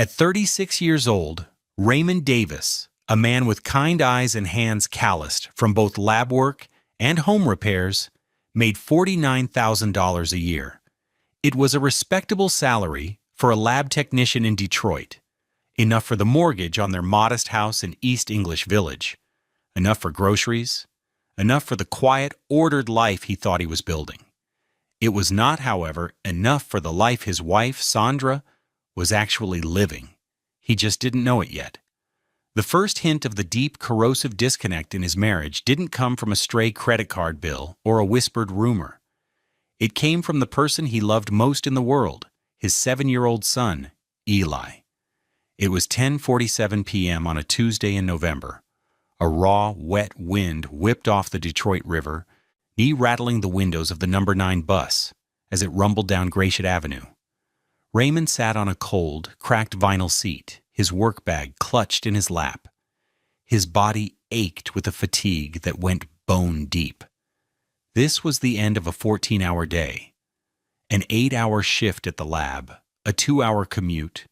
At 36 years old, Raymond Davis, a man with kind eyes and hands calloused from both lab work and home repairs, made $49,000 a year. It was a respectable salary for a lab technician in Detroit, enough for the mortgage on their modest house in East English Village, enough for groceries, enough for the quiet, ordered life he thought he was building. It was not, however, enough for the life his wife, Sandra, was actually living. He just didn't know it yet. The first hint of the deep, corrosive disconnect in his marriage didn't come from a stray credit card bill or a whispered rumor. It came from the person he loved most in the world, his 7-year-old son, Eli. It was 10:47 p.m. on a Tuesday in November. A raw, wet wind whipped off the Detroit River, knee-rattling the windows of the number 9 bus as it rumbled down Gratiot Avenue. Raymond sat on a cold, cracked vinyl seat, his work bag clutched in his lap. His body ached with a fatigue that went bone deep. This was the end of a 14-hour day, an 8-hour shift at the lab, a 2-hour commute,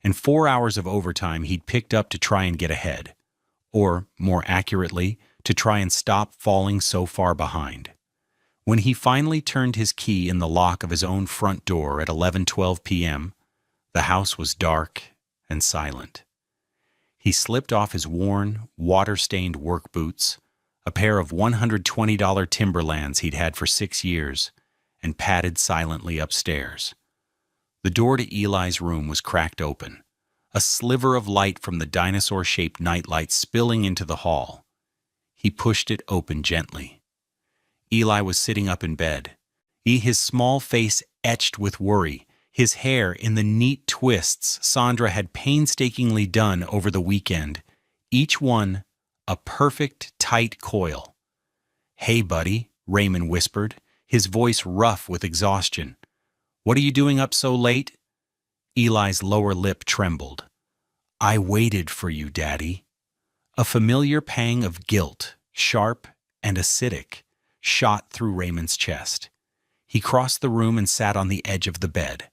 and 4 hours of overtime he'd picked up to try and get ahead, or, more accurately, to try and stop falling so far behind. When he finally turned his key in the lock of his own front door at 11:12 p.m., the house was dark and silent. He slipped off his worn, water-stained work boots, a pair of $120 Timberlands he'd had for 6 years, and padded silently upstairs. The door to Eli's room was cracked open, a sliver of light from the dinosaur-shaped nightlight spilling into the hall. He pushed it open gently. Eli was sitting up in bed, his small face etched with worry, his hair in the neat twists Sandra had painstakingly done over the weekend, each one a perfect, tight coil. "Hey, buddy," Raymond whispered, his voice rough with exhaustion. "What are you doing up so late?" Eli's lower lip trembled. "I waited for you, Daddy." A familiar pang of guilt, sharp and acidic, shot through Raymond's chest. He crossed the room and sat on the edge of the bed,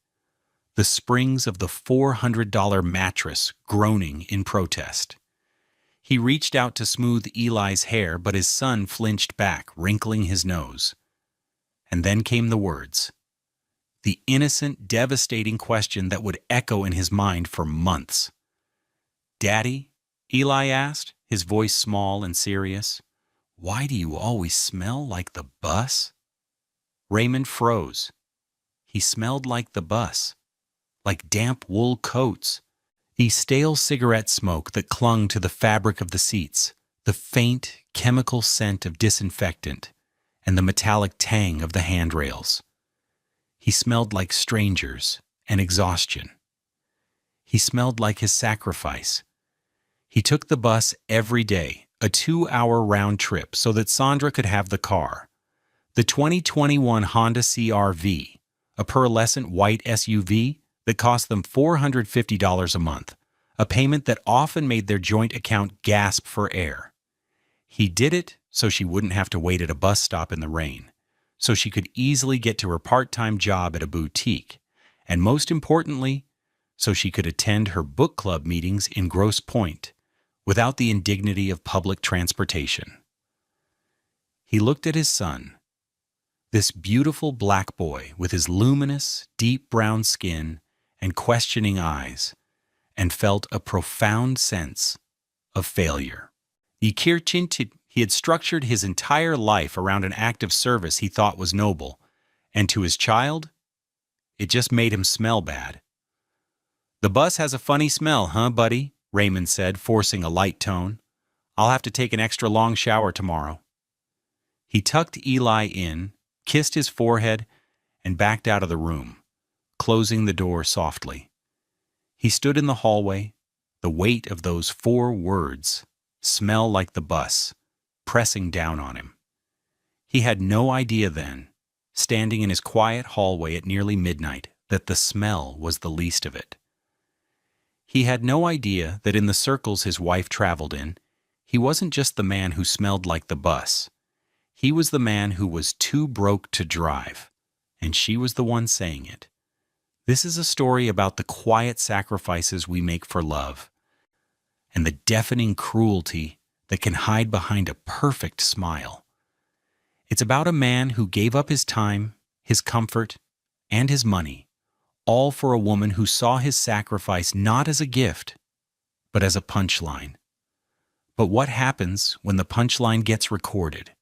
the springs of the $400 mattress groaning in protest. He reached out to smooth Eli's hair, but his son flinched back, wrinkling his nose. And then came the words. The innocent, devastating question that would echo in his mind for months. "Daddy?" Eli asked, his voice small and serious. "Why do you always smell like the bus?" Raymond froze. He smelled like the bus, like damp wool coats, the stale cigarette smoke that clung to the fabric of the seats, the faint chemical scent of disinfectant, and the metallic tang of the handrails. He smelled like strangers and exhaustion. He smelled like his sacrifice. He took the bus every day, a 2-hour round trip so that Sandra could have the car. The 2021 Honda CR-V, a pearlescent white SUV that cost them $450 a month, a payment that often made their joint account gasp for air. He did it so she wouldn't have to wait at a bus stop in the rain, so she could easily get to her part-time job at a boutique, and most importantly, so she could attend her book club meetings in Grosse Pointe without the indignity of public transportation. He looked at his son, this beautiful black boy with his luminous, deep brown skin and questioning eyes, and felt a profound sense of failure. He had structured his entire life around an act of service he thought was noble, and to his child, it just made him smell bad. "The bus has a funny smell, huh, buddy?" Raymond said, forcing a light tone. "I'll have to take an extra long shower tomorrow." He tucked Eli in, kissed his forehead, and backed out of the room, closing the door softly. He stood in the hallway, the weight of those 4 words, "smell like the bus," pressing down on him. He had no idea then, standing in his quiet hallway at nearly midnight, that the smell was the least of it. He had no idea that in the circles his wife traveled in, he wasn't just the man who smelled like the bus. He was the man who was too broke to drive, and she was the one saying it. This is a story about the quiet sacrifices we make for love and the deafening cruelty that can hide behind a perfect smile. It's about a man who gave up his time, his comfort, and his money, all for a woman who saw his sacrifice not as a gift, but as a punchline. But what happens when the punchline gets recorded?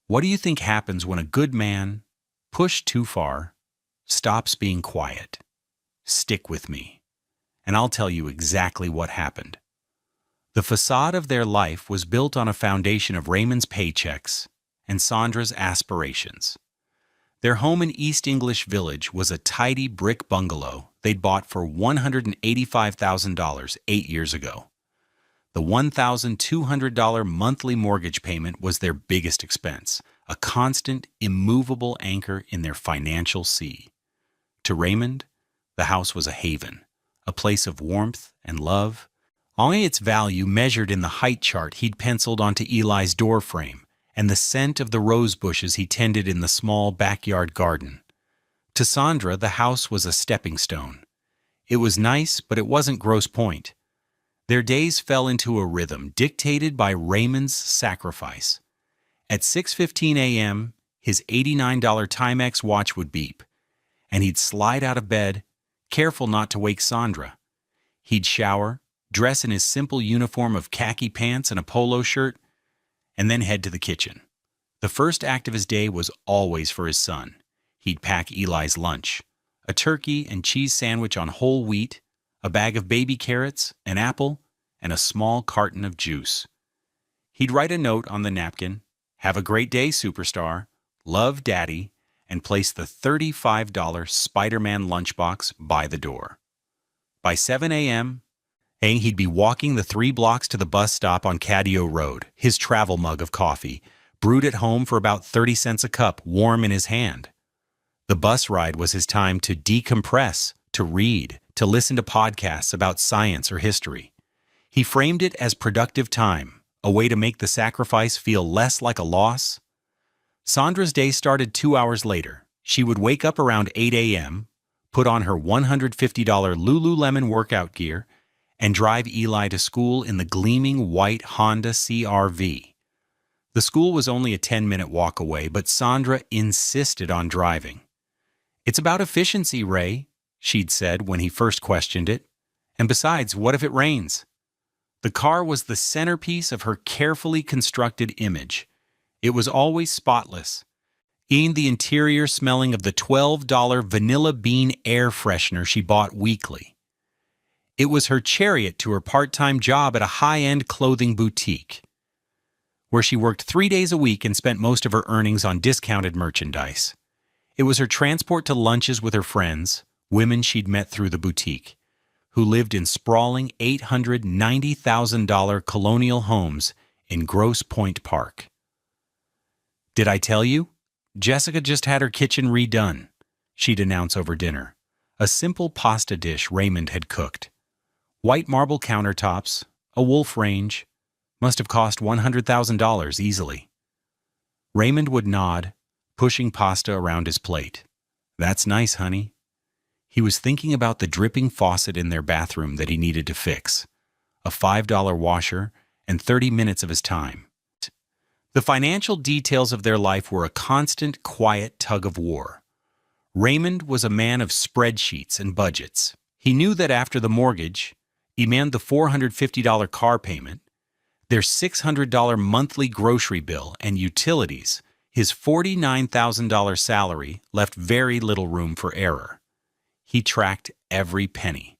What do you think happens when a good man, pushed too far, stops being quiet? Stick with me, and I'll tell you exactly what happened. The facade of their life was built on a foundation of Raymond's paychecks and Sandra's aspirations. Their home in East English Village was a tidy brick bungalow they'd bought for $185,000 8 years ago. The $1,200 monthly mortgage payment was their biggest expense, a constant, immovable anchor in their financial sea. To Raymond, the house was a haven, a place of warmth and love. Only its value measured in the height chart he'd penciled onto Eli's doorframe and the scent of the rose bushes he tended in the small backyard garden. To Sandra, the house was a stepping stone. It was nice, but it wasn't Grosse Pointe. Their days fell into a rhythm dictated by Raymond's sacrifice. At 6:15 a.m., his $89 Timex watch would beep, and he'd slide out of bed, careful not to wake Sandra. He'd shower, dress in his simple uniform of khaki pants and a polo shirt, and then head to the kitchen. The first act of his day was always for his son. He'd pack Eli's lunch, a turkey and cheese sandwich on whole wheat, a bag of baby carrots, an apple, and a small carton of juice. He'd write a note on the napkin, "Have a great day, superstar. Love, Daddy," and place the $35 Spider-Man lunchbox by the door. By 7 a.m., he'd be walking the 3 blocks to the bus stop on Cadio Road, his travel mug of coffee, brewed at home for about 30 cents a cup, warm in his hand. The bus ride was his time to decompress, to read, to listen to podcasts about science or history. He framed it as productive time, a way to make the sacrifice feel less like a loss. Sandra's day started 2 hours later. She would wake up around 8 a.m., put on her $150 Lululemon workout gear, and drive Eli to school in the gleaming white Honda CR-V. The school was only a 10-minute walk away, but Sandra insisted on driving. "It's about efficiency, Ray," she'd said when he first questioned it. "And besides, what if it rains?" The car was the centerpiece of her carefully constructed image. It was always spotless, in the interior smelling of the $12 vanilla bean air freshener she bought weekly. It was her chariot to her part-time job at a high-end clothing boutique, where she worked 3 days a week and spent most of her earnings on discounted merchandise. It was her transport to lunches with her friends, women she'd met through the boutique, who lived in sprawling $890,000 colonial homes in Grosse Pointe Park. "Did I tell you? Jessica just had her kitchen redone," she'd announce over dinner. A simple pasta dish Raymond had cooked. White marble countertops, a wolf range, must have cost $100,000 easily. Raymond would nod, pushing pasta around his plate. "That's nice, honey." He was thinking about the dripping faucet in their bathroom that he needed to fix, a $5 washer, and 30 minutes of his time. The financial details of their life were a constant, quiet tug of war. Raymond was a man of spreadsheets and budgets. He knew that after the mortgage, and the $450 car payment, their $600 monthly grocery bill, and utilities, his $49,000 salary left very little room for error. He tracked every penny.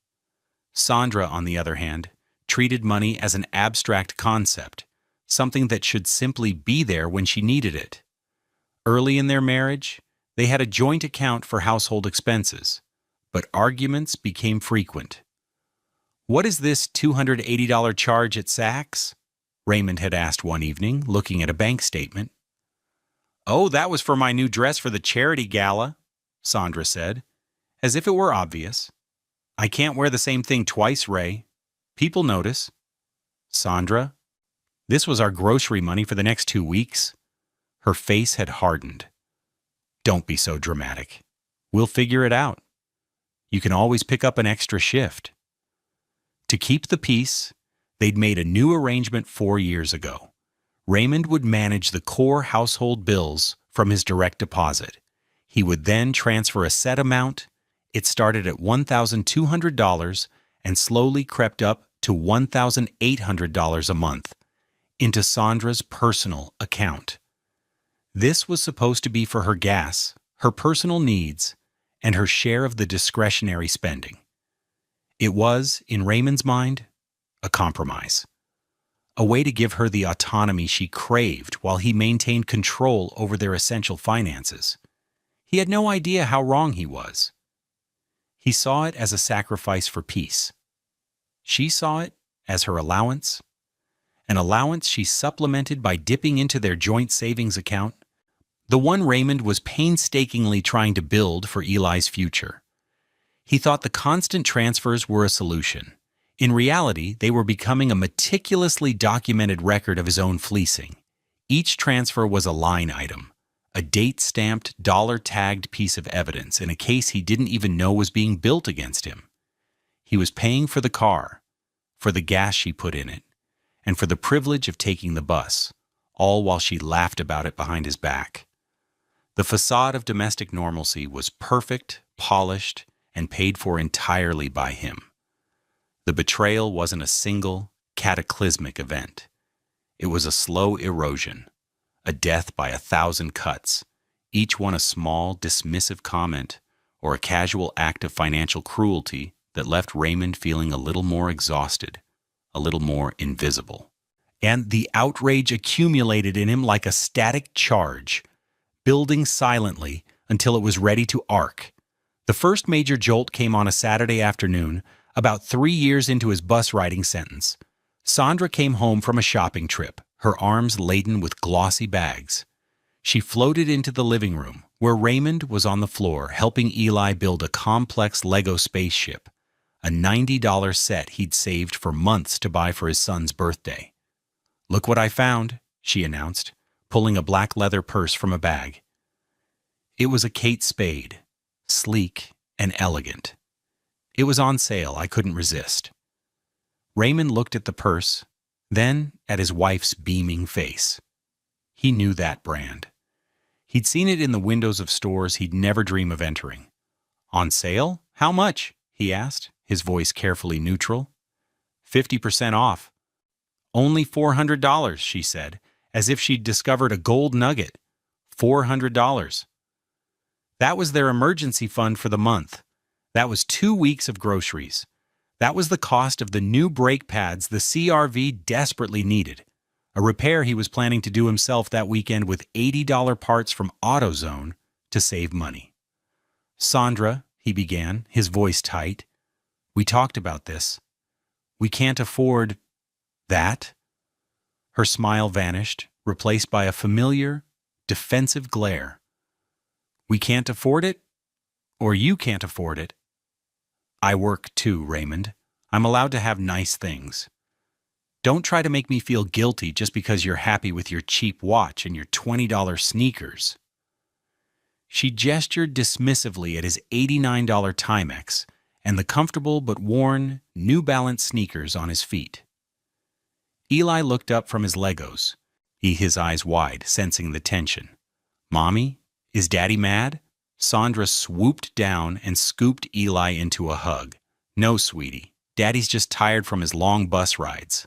Sandra, on the other hand, treated money as an abstract concept, something that should simply be there when she needed it. Early in their marriage, they had a joint account for household expenses, but arguments became frequent. "What is this $280 charge at Saks?" Raymond had asked one evening, looking at a bank statement. "Oh, that was for my new dress for the charity gala," Sandra said, as if it were obvious. "I can't wear the same thing twice, Ray. People notice." "Sandra, this was our grocery money for the next 2 weeks." Her face had hardened. "Don't be so dramatic. We'll figure it out." You can always pick up an extra shift. To keep the peace, they'd made a new arrangement 4 years ago. Raymond would manage the core household bills from his direct deposit. He would then transfer a set amount. It started at $1,200 and slowly crept up to $1,800 a month into Sandra's personal account. This was supposed to be for her gas, her personal needs, and her share of the discretionary spending. It was, in Raymond's mind, a compromise. A way to give her the autonomy she craved while he maintained control over their essential finances. He had no idea how wrong he was. He saw it as a sacrifice for peace. She saw it as her allowance, an allowance she supplemented by dipping into their joint savings account, the one Raymond was painstakingly trying to build for Eli's future. He thought the constant transfers were a solution. In reality, they were becoming a meticulously documented record of his own fleecing. Each transfer was a line item, a date-stamped, dollar-tagged piece of evidence in a case he didn't even know was being built against him. He was paying for the car, for the gas she put in it, and for the privilege of taking the bus, all while she laughed about it behind his back. The facade of domestic normalcy was perfect, polished, and paid for entirely by him. The betrayal wasn't a single, cataclysmic event. It was a slow erosion, a death by 1,000 cuts, each one a small, dismissive comment or a casual act of financial cruelty that left Raymond feeling a little more exhausted, a little more invisible. And the outrage accumulated in him like a static charge, building silently until it was ready to arc. The first major jolt came on a Saturday afternoon, about 3 years into his bus riding sentence. Sandra came home from a shopping trip, her arms laden with glossy bags. She floated into the living room, where Raymond was on the floor helping Eli build a complex Lego spaceship, a $90 set he'd saved for months to buy for his son's birthday. "Look what I found," she announced, pulling a black leather purse from a bag. It was a Kate Spade, sleek and elegant. It was on sale. I couldn't resist. Raymond looked at the purse, then at his wife's beaming face. He knew that brand. He'd seen it in the windows of stores he'd never dream of entering. "On sale? How much?" he asked, his voice carefully neutral. 50% off. "Only $400, she said, as if she'd discovered a gold nugget. $400. That was their emergency fund for the month. That was 2 weeks of groceries. That was the cost of the new brake pads the CRV desperately needed, a repair he was planning to do himself that weekend with $80 parts from AutoZone to save money. "Sandra," he began, his voice tight, "we talked about this. We can't afford that." Her smile vanished, replaced by a familiar, defensive glare. "We can't afford it? Or you can't afford it?" "I work too, Raymond. I'm allowed to have nice things. Don't try to make me feel guilty just because you're happy with your cheap watch and your $20 sneakers." She gestured dismissively at his $89 Timex and the comfortable but worn New Balance sneakers on his feet. Eli looked up from his Legos, his eyes wide, sensing the tension. "Mommy? Is Daddy mad?" Sandra swooped down and scooped Eli into a hug. "No, sweetie. Daddy's just tired from his long bus rides."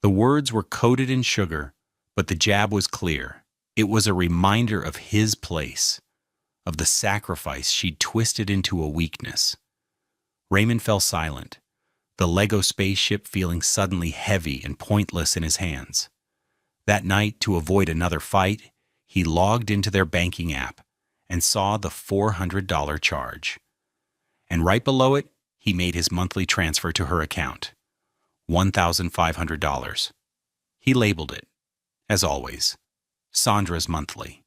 The words were coated in sugar, but the jab was clear. It was a reminder of his place, of the sacrifice she'd twisted into a weakness. Raymond fell silent, the Lego spaceship feeling suddenly heavy and pointless in his hands. That night, to avoid another fight, he logged into their banking app and saw the $400 charge. And right below it, he made his monthly transfer to her account, $1,500. He labeled it, as always, Sandra's monthly.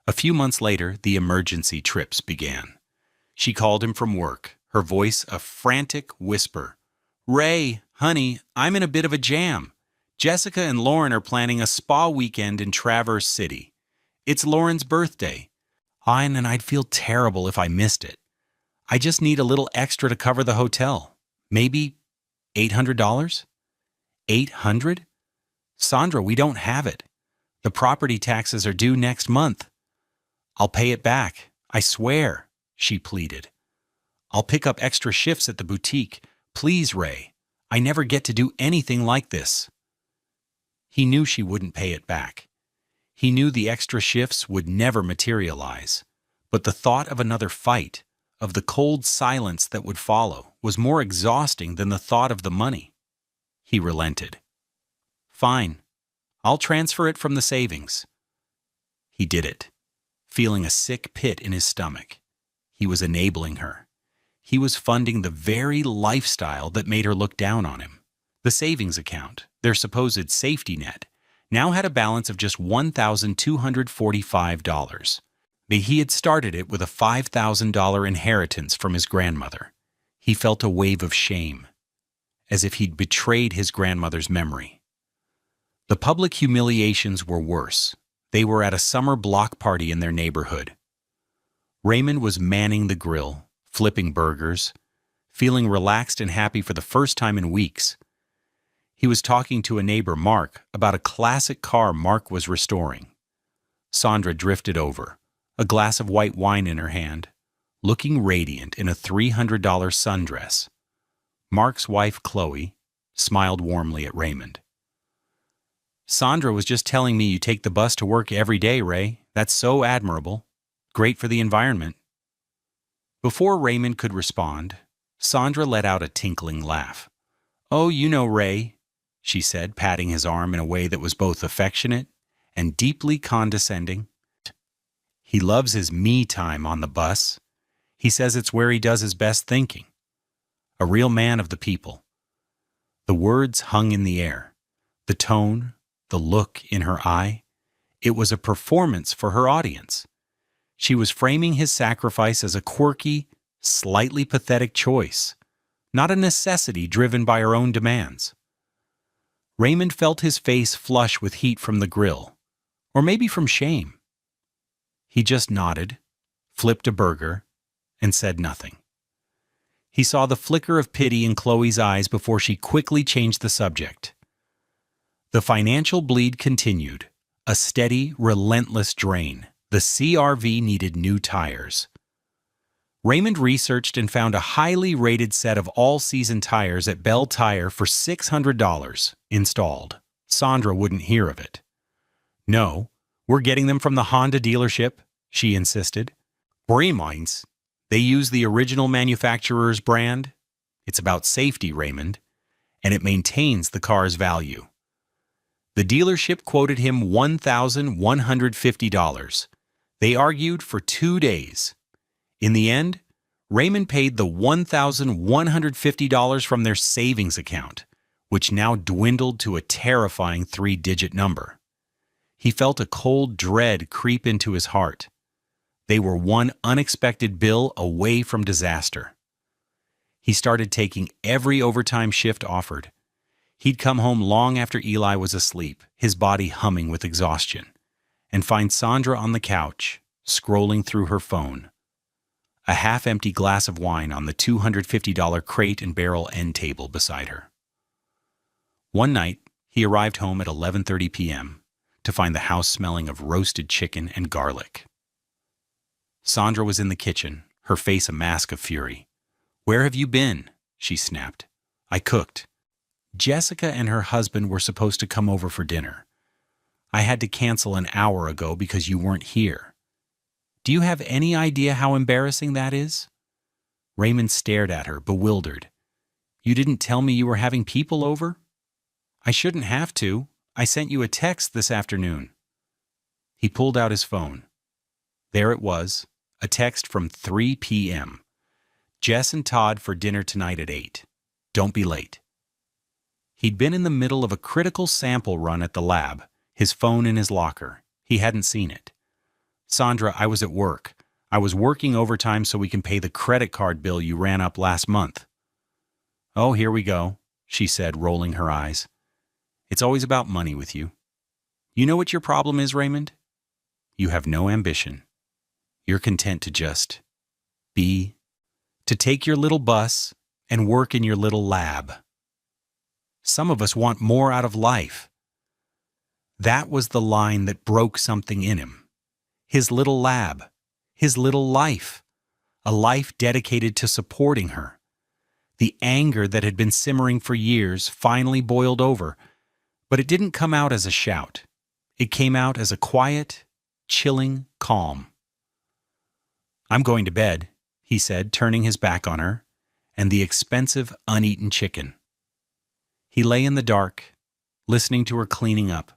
A few months later, the emergency trips began. She called him from work, her voice a frantic whisper. "Ray, honey, I'm in a bit of a jam. Jessica and Lauren are planning a spa weekend in Traverse City. It's Lauren's birthday. And then I'd feel terrible if I missed it. I just need a little extra to cover the hotel. Maybe $800? 800? Sandra, we don't have it. The property taxes are due next month. I'll pay it back, I swear, she pleaded. I'll pick up extra shifts at the boutique. Please, Ray. I never get to do anything like this. He knew she wouldn't pay it back. He knew the extra shifts would never materialize. But the thought of another fight, of the cold silence that would follow, was more exhausting than the thought of the money. He relented. Fine. I'll transfer it from the savings. He did it, feeling a sick pit in his stomach. He was enabling her. He was funding the very lifestyle that made her look down on him. The savings account, their supposed safety net, now had a balance of just $1,245. He had started it with a $5,000 inheritance from his grandmother. He felt a wave of shame, as if he'd betrayed his grandmother's memory. The public humiliations were worse. They were at a summer block party in their neighborhood. Raymond was manning the grill, flipping burgers, feeling relaxed and happy for the first time in weeks. He was talking to a neighbor, Mark, about a classic car Mark was restoring. Sandra drifted over, a glass of white wine in her hand, looking radiant in a $300 sundress. Mark's wife, Chloe, smiled warmly at Raymond. Sandra was just telling me you take the bus to work every day, Ray. That's so admirable. Great for the environment. Before Raymond could respond, Sandra let out a tinkling laugh. Oh, you know, Ray, she said, patting his arm in a way that was both affectionate and deeply condescending. He loves his me time on the bus. He says it's where he does his best thinking. A real man of the people. The words hung in the air. The tone, the look in her eye. It was a performance for her audience. She was framing his sacrifice as a quirky, slightly pathetic choice, not a necessity driven by her own demands. Raymond felt his face flush with heat from the grill, or maybe from shame. He just nodded, flipped a burger, and said nothing. He saw the flicker of pity in Chloe's eyes before she quickly changed the subject. The financial bleed continued, a steady, relentless drain. The CRV needed new tires. Raymond researched and found a highly rated set of all-season tires at Bell Tire for $600 installed. Sandra wouldn't hear of it. No, we're getting them from the Honda dealership, she insisted. Bremines, they use the original manufacturer's brand. It's about safety, Raymond, and it maintains the car's value. The dealership quoted him $1,150. They argued for 2 days. In the end, Raymond paid the $1,150 from their savings account, which now dwindled to a terrifying 3-digit number. He felt a cold dread creep into his heart. They were one unexpected bill away from disaster. He started taking every overtime shift offered. He'd come home long after Eli was asleep, his body humming with exhaustion, and find Sandra on the couch, scrolling through her phone. A half-empty glass of wine on the $250 crate and barrel end table beside her. One night, he arrived home at 11:30 p.m. to find the house smelling of roasted chicken and garlic. Sandra was in the kitchen, her face a mask of fury. "Where have you been?" she snapped. "I cooked. Jessica and her husband were supposed to come over for dinner. I had to cancel an hour ago because you weren't here. Do you have any idea how embarrassing that is?" Raymond stared at her, bewildered. "You didn't tell me you were having people over?" "I shouldn't have to. I sent you a text this afternoon." He pulled out his phone. There it was, a text from 3 p.m. "Jess and Todd for dinner tonight at 8. Don't be late." He'd been in the middle of a critical sample run at the lab, his phone in his locker. He hadn't seen it. "Sandra, I was at work. I was working overtime so we can pay the credit card bill you ran up last month." "Oh, here we go," she said, rolling her eyes. "It's always about money with you. You know what your problem is, Raymond? You have no ambition. You're content to just be, to take your little bus and work in your little lab. Some of us want more out of life. That was the line that broke something in him. His little lab, his little life, a life dedicated to supporting her. The anger that had been simmering for years finally boiled over, but it didn't come out as a shout. It came out as a quiet, chilling calm. "I'm going to bed," he said, turning his back on her, and the expensive, uneaten chicken. He lay in the dark, listening to her cleaning up,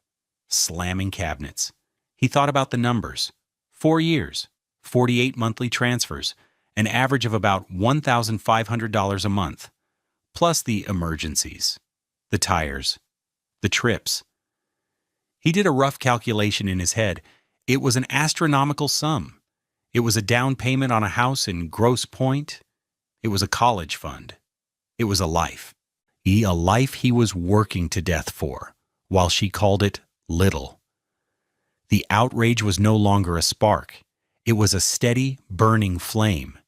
slamming cabinets. He thought about the numbers. 4 years, 48 monthly transfers, an average of about $1,500 a month, plus the emergencies, the tires, the trips. He did a rough calculation in his head. It was an astronomical sum. It was a down payment on a house in Grosse Pointe. It was a college fund. It was a life. A life he was working to death for, while she called it little. The outrage was no longer a spark. It was a steady, burning flame.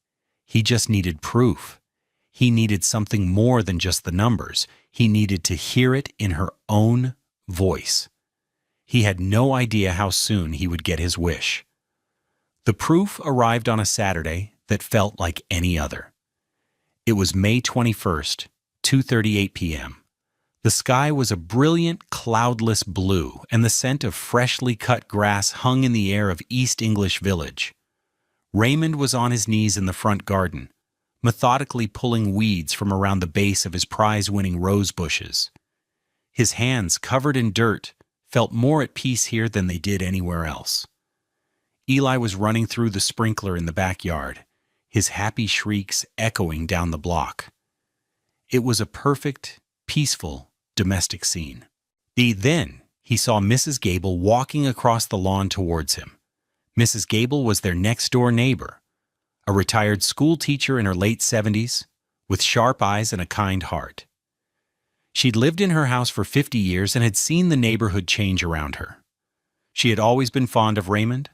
He just needed proof. He needed something more than just the numbers. He needed to hear it in her own voice. He had no idea how soon he would get his wish. The proof arrived on a Saturday that felt like any other. It was May 21st, 2:38 p.m. The sky was a brilliant, cloudless blue, and the scent of freshly cut grass hung in the air of East English Village. Raymond was on his knees in the front garden, methodically pulling weeds from around the base of his prize-winning rose bushes. His hands, covered in dirt, felt more at peace here than they did anywhere else. Eli was running through the sprinkler in the backyard, his happy shrieks echoing down the block. It was a perfect, peaceful, domestic scene. Then he saw Mrs. Gable walking across the lawn towards him. Mrs. Gable was their next-door neighbor, a retired school teacher in her late 70s, with sharp eyes and a kind heart. She'd lived in her house for 50 years and had seen the neighborhood change around her. She had always been fond of Raymond,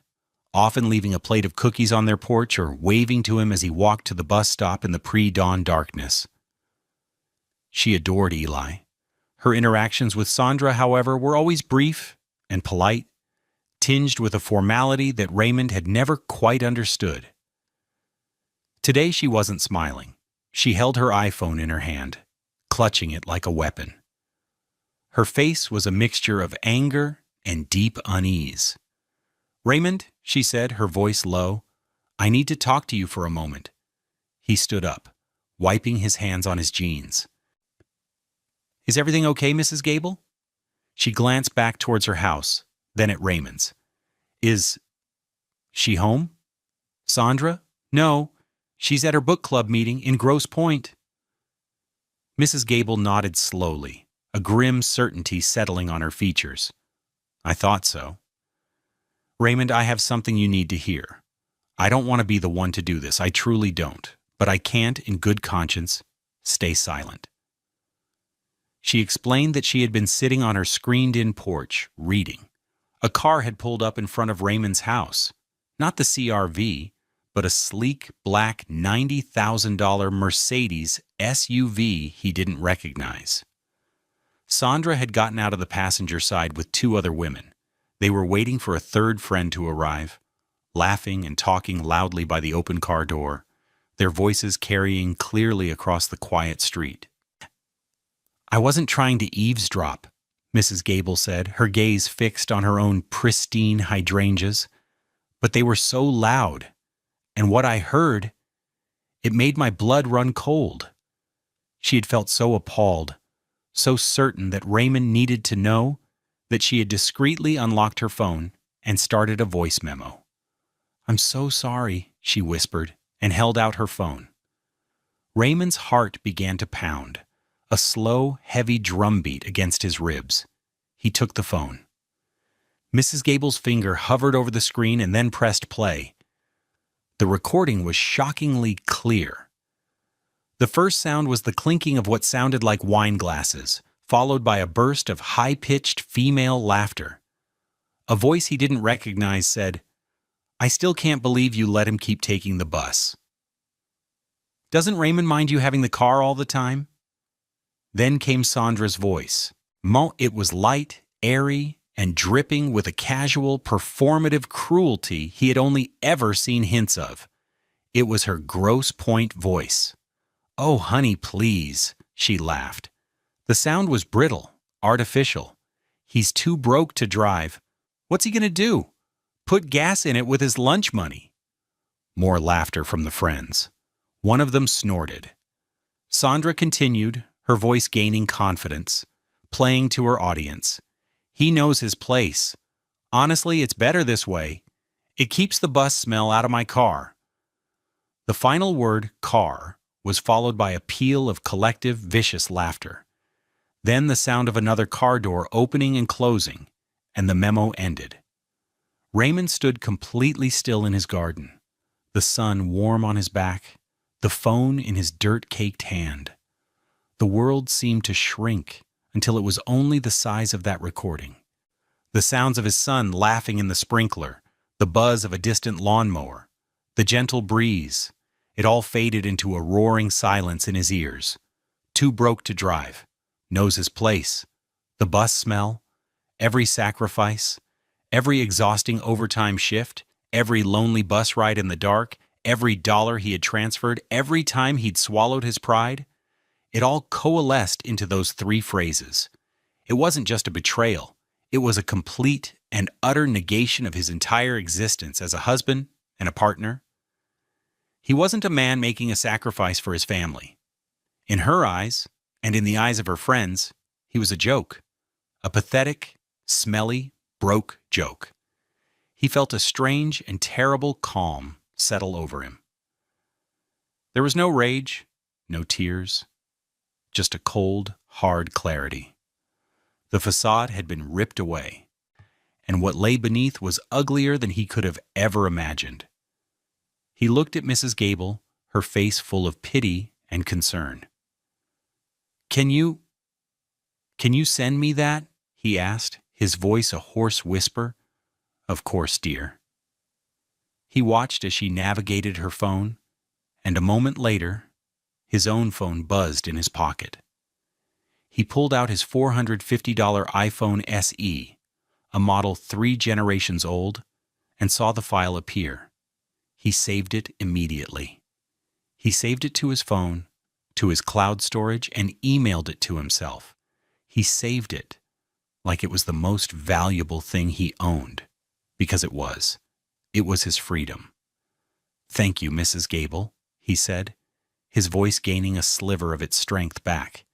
often leaving a plate of cookies on their porch or waving to him as he walked to the bus stop in the pre-dawn darkness. She adored Eli. Her interactions with Sandra, however, were always brief and polite, tinged with a formality that Raymond had never quite understood. Today she wasn't smiling. She held her iPhone in her hand, clutching it like a weapon. Her face was a mixture of anger and deep unease. "Raymond," she said, her voice low, "I need to talk to you for a moment." He stood up, wiping his hands on his jeans. "Is everything okay, Mrs. Gable?" She glanced back towards her house, then at Raymond's. "Is she home? Sandra?" "No, she's at her book club meeting in Grosse Pointe." Mrs. Gable nodded slowly, a grim certainty settling on her features. "I thought so." "Raymond, I have something you need to hear. I don't want to be the one to do this, I truly don't, but I can't, in good conscience, stay silent." She explained that she had been sitting on her screened-in porch, reading. A car had pulled up in front of Raymond's house, not the CR-V, but a sleek, black $90,000 Mercedes SUV he didn't recognize. Sandra had gotten out of the passenger side with 2 other women. They were waiting for a third friend to arrive, laughing and talking loudly by the open car door, their voices carrying clearly across the quiet street. "I wasn't trying to eavesdrop," Mrs. Gable said, her gaze fixed on her own pristine hydrangeas, "but they were so loud, and what I heard, it made my blood run cold." She had felt so appalled, so certain that Raymond needed to know, that she had discreetly unlocked her phone and started a voice memo. "I'm so sorry," she whispered, and held out her phone. Raymond's heart began to pound, a slow, heavy drumbeat against his ribs. He took the phone. Mrs. Gable's finger hovered over the screen and then pressed play. The recording was shockingly clear. The first sound was the clinking of what sounded like wine glasses, followed by a burst of high-pitched female laughter. A voice he didn't recognize said, I still can't believe you let him keep taking the bus. Doesn't Raymond mind you having the car all the time? Then came Sandra's voice. It was light, airy, and dripping with a casual, performative cruelty he had only ever seen hints of. It was her gross point voice. "Oh, honey, please," she laughed. The sound was brittle, artificial. "He's too broke to drive. What's he gonna do? Put gas in it with his lunch money." More laughter from the friends. One of them snorted. Sandra continued, her voice gaining confidence, playing to her audience. "He knows his place. Honestly, it's better this way. It keeps the bus smell out of my car." The final word, car, was followed by a peal of collective, vicious laughter. Then the sound of another car door opening and closing, and the memo ended. Raymond stood completely still in his garden, the sun warm on his back, the phone in his dirt-caked hand. The world seemed to shrink until it was only the size of that recording. The sounds of his son laughing in the sprinkler, the buzz of a distant lawnmower, the gentle breeze, it all faded into a roaring silence in his ears. Too broke to drive, knows his place, the bus smell, every sacrifice, every exhausting overtime shift, every lonely bus ride in the dark, every dollar he had transferred, every time he'd swallowed his pride. It all coalesced into those three phrases. It wasn't just a betrayal. It was a complete and utter negation of his entire existence as a husband and a partner. He wasn't a man making a sacrifice for his family. In her eyes, and in the eyes of her friends, he was a joke. A pathetic, smelly, broke joke. He felt a strange and terrible calm settle over him. There was no rage, no tears, just a cold, hard clarity. The facade had been ripped away, and what lay beneath was uglier than he could have ever imagined. He looked at Mrs. Gable, her face full of pity and concern. Can you send me that?" he asked, his voice a hoarse whisper. "Of course, dear." He watched as she navigated her phone, and a moment later, his own phone buzzed in his pocket. He pulled out his $450 iPhone SE, a model 3 generations old, and saw the file appear. He saved it immediately. He saved it to his phone, to his cloud storage, and emailed it to himself. He saved it like it was the most valuable thing he owned, because it was. It was his freedom. "Thank you, Mrs. Gable," he said, his voice gaining a sliver of its strength back.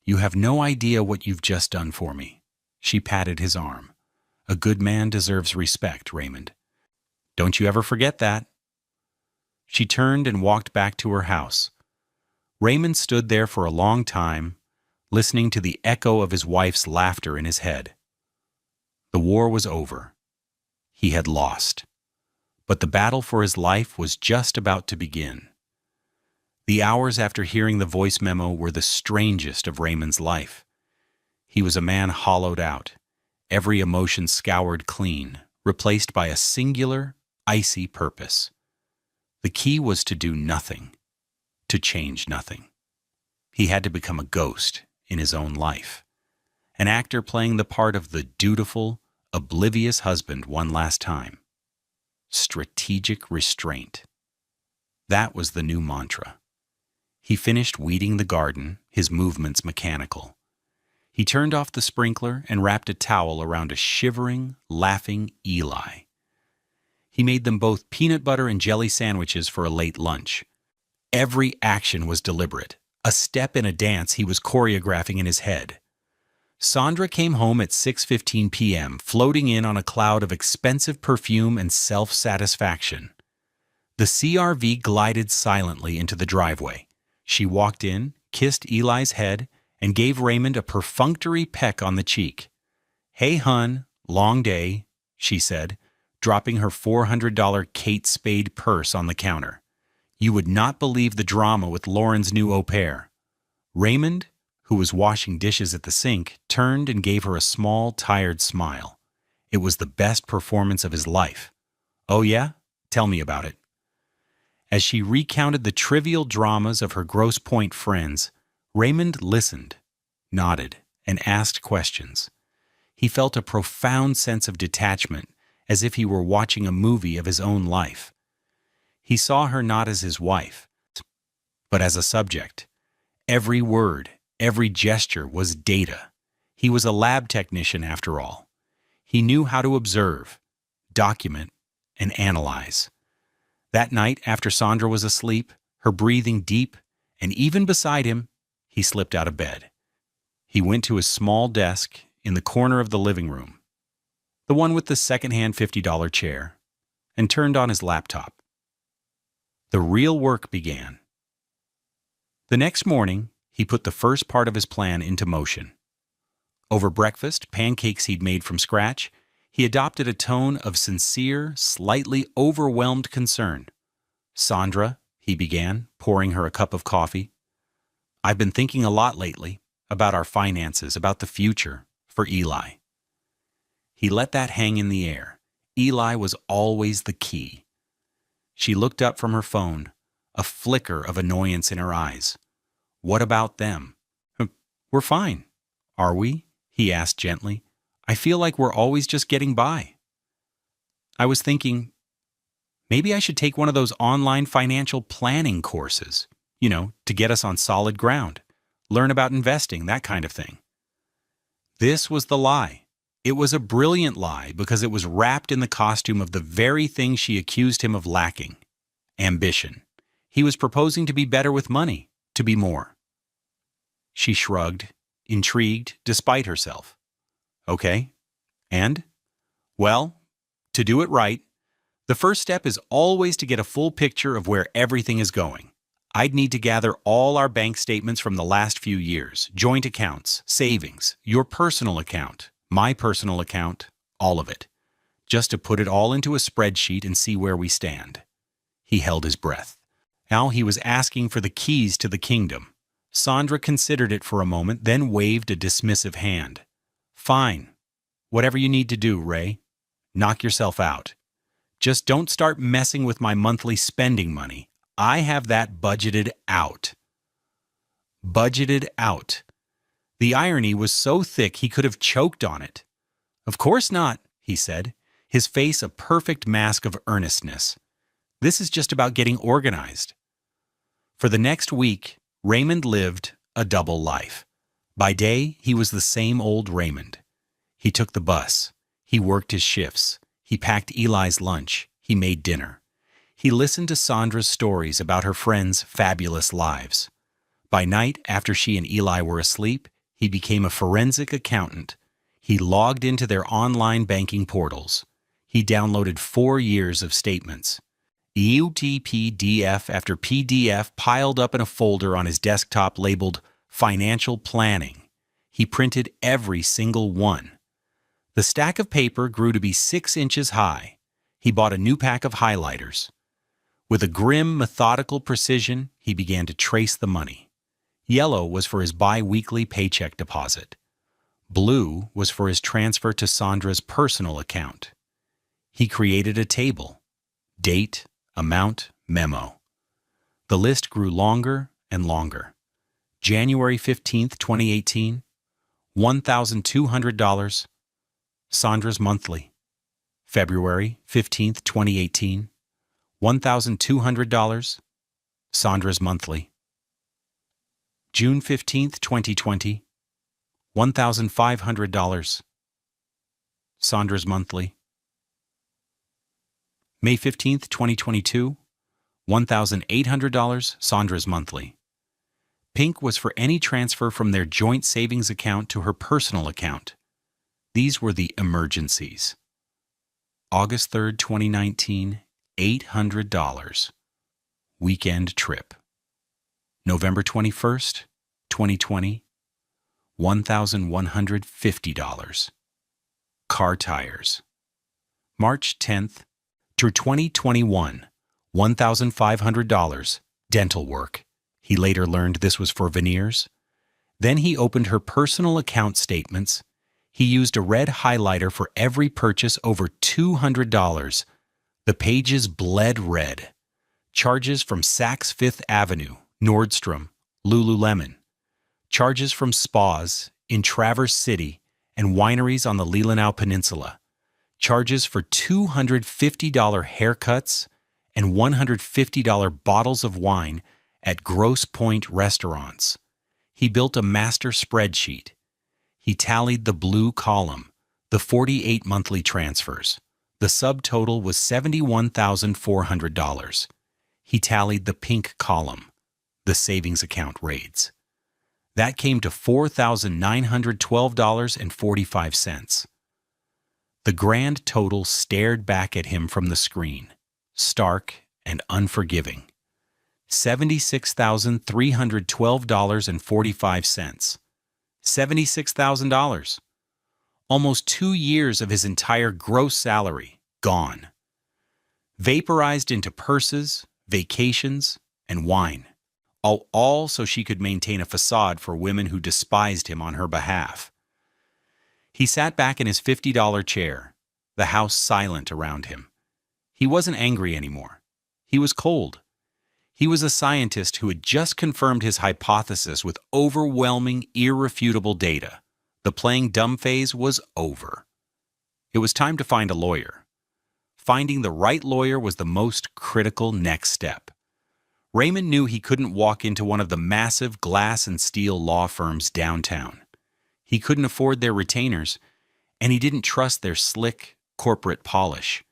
"You have no idea what you've just done for me." She patted his arm. "A good man deserves respect, Raymond. Don't you ever forget that." She turned and walked back to her house. Raymond stood there for a long time, listening to the echo of his wife's laughter in his head. The war was over. He had lost. But the battle for his life was just about to begin. The hours after hearing the voice memo were the strangest of Raymond's life. He was a man hollowed out, every emotion scoured clean, replaced by a singular, icy purpose. The key was to do nothing, to change nothing. He had to become a ghost in his own life, an actor playing the part of the dutiful, oblivious husband one last time. Strategic restraint. That was the new mantra. He finished weeding the garden, his movements mechanical. He turned off the sprinkler and wrapped a towel around a shivering, laughing Eli. He made them both peanut butter and jelly sandwiches for a late lunch. Every action was deliberate, a step in a dance he was choreographing in his head. Sandra came home at 6:15 p.m., floating in on a cloud of expensive perfume and self-satisfaction. The CRV glided silently into the driveway. She walked in, kissed Eli's head, and gave Raymond a perfunctory peck on the cheek. "Hey, hun, long day," she said, dropping her $400 Kate Spade purse on the counter. You would not believe the drama with Lauren's new au pair. Raymond, who was washing dishes at the sink, turned and gave her a small, tired smile. It was the best performance of his life. "Oh yeah? Tell me about it." As she recounted the trivial dramas of her Grosse Pointe friends, Raymond listened, nodded, and asked questions. He felt a profound sense of detachment, as if he were watching a movie of his own life. He saw her not as his wife, but as a subject. Every word, every gesture was data. He was a lab technician after all. He knew how to observe, document, and analyze. That night, after Sandra was asleep, her breathing deep, and even beside him, he slipped out of bed. He went to his small desk in the corner of the living room, the one with the second-hand $50 chair, and turned on his laptop. The real work began. The next morning, he put the first part of his plan into motion. Over breakfast, pancakes he'd made from scratch, he adopted a tone of sincere, slightly overwhelmed concern. "Sandra," he began, pouring her a cup of coffee, "I've been thinking a lot lately about our finances, about the future, for Eli." He let that hang in the air. Eli was always the key. She looked up from her phone, a flicker of annoyance in her eyes. "What about them?" "We're fine." "Are we?" he asked gently. "I feel like we're always just getting by." "I was thinking, maybe I should take one of those online financial planning courses, to get us on solid ground, learn about investing, that kind of thing." This was the lie. It was a brilliant lie because it was wrapped in the costume of the very thing she accused him of lacking: ambition. He was proposing to be better with money, to be more. She shrugged, intrigued despite herself. "Okay, and?" "Well, to do it right, the first step is always to get a full picture of where everything is going. I'd need to gather all our bank statements from the last few years, joint accounts, savings, your personal account, my personal account, all of it, just to put it all into a spreadsheet and see where we stand." He held his breath. Now he was asking for the keys to the kingdom. Sandra considered it for a moment, then waved a dismissive hand. "Fine. Whatever you need to do, Ray. Knock yourself out. Just don't start messing with my monthly spending money. I have that budgeted out." Budgeted out. The irony was so thick he could have choked on it. "Of course not," he said, his face a perfect mask of earnestness. "This is just about getting organized." For the next week, Raymond lived a double life. By day, he was the same old Raymond. He took the bus. He worked his shifts. He packed Eli's lunch. He made dinner. He listened to Sandra's stories about her friends' fabulous lives. By night, after she and Eli were asleep, he became a forensic accountant. He logged into their online banking portals. He downloaded 4 years of statements. PDF after PDF piled up in a folder on his desktop labeled Financial Planning. He printed every single one. The stack of paper grew to be 6 inches high. He bought a new pack of highlighters. With a grim, methodical precision, he began to trace the money. Yellow was for his bi-weekly paycheck deposit. Blue was for his transfer to Sandra's personal account. He created a table: date, amount, memo. The list grew longer and longer. January 15th, 2018, $1,200, Sandra's monthly. February 15th, 2018, $1,200, Sandra's monthly. June 15th, 2020, $1,500, Sandra's monthly. May 15th, 2022, $1,800, Sandra's monthly. Pink was for any transfer from their joint savings account to her personal account. These were the emergencies. August 3rd, 2019, $800, weekend trip. November 21st, 2020, $1,150, car tires. March 10th, through 2021, $1,500, dental work. He later learned this was for veneers. Then he opened her personal account statements. He used a red highlighter for every purchase over $200. The pages bled red. Charges from Saks Fifth Avenue, Nordstrom, Lululemon. Charges from spas in Traverse City and wineries on the Leelanau Peninsula. Charges for $250 haircuts and $150 bottles of wine at Grosse Pointe restaurants. He built a master spreadsheet. He tallied the blue column, the 48 monthly transfers. The subtotal was $71,400. He tallied the pink column, the savings account raids. That came to $4,912.45. The grand total stared back at him from the screen, stark and unforgiving. $76,312.45. $76,000. Almost 2 years of his entire gross salary gone. Vaporized into purses, vacations, and wine. All so she could maintain a facade for women who despised him on her behalf. He sat back in his $50 chair, the house silent around him. He wasn't angry anymore. He was cold. He was a scientist who had just confirmed his hypothesis with overwhelming, irrefutable data. The playing dumb phase was over. It was time to find a lawyer. Finding the right lawyer was the most critical next step. Raymond knew he couldn't walk into one of the massive glass and steel law firms downtown. He couldn't afford their retainers, and he didn't trust their slick, corporate polish.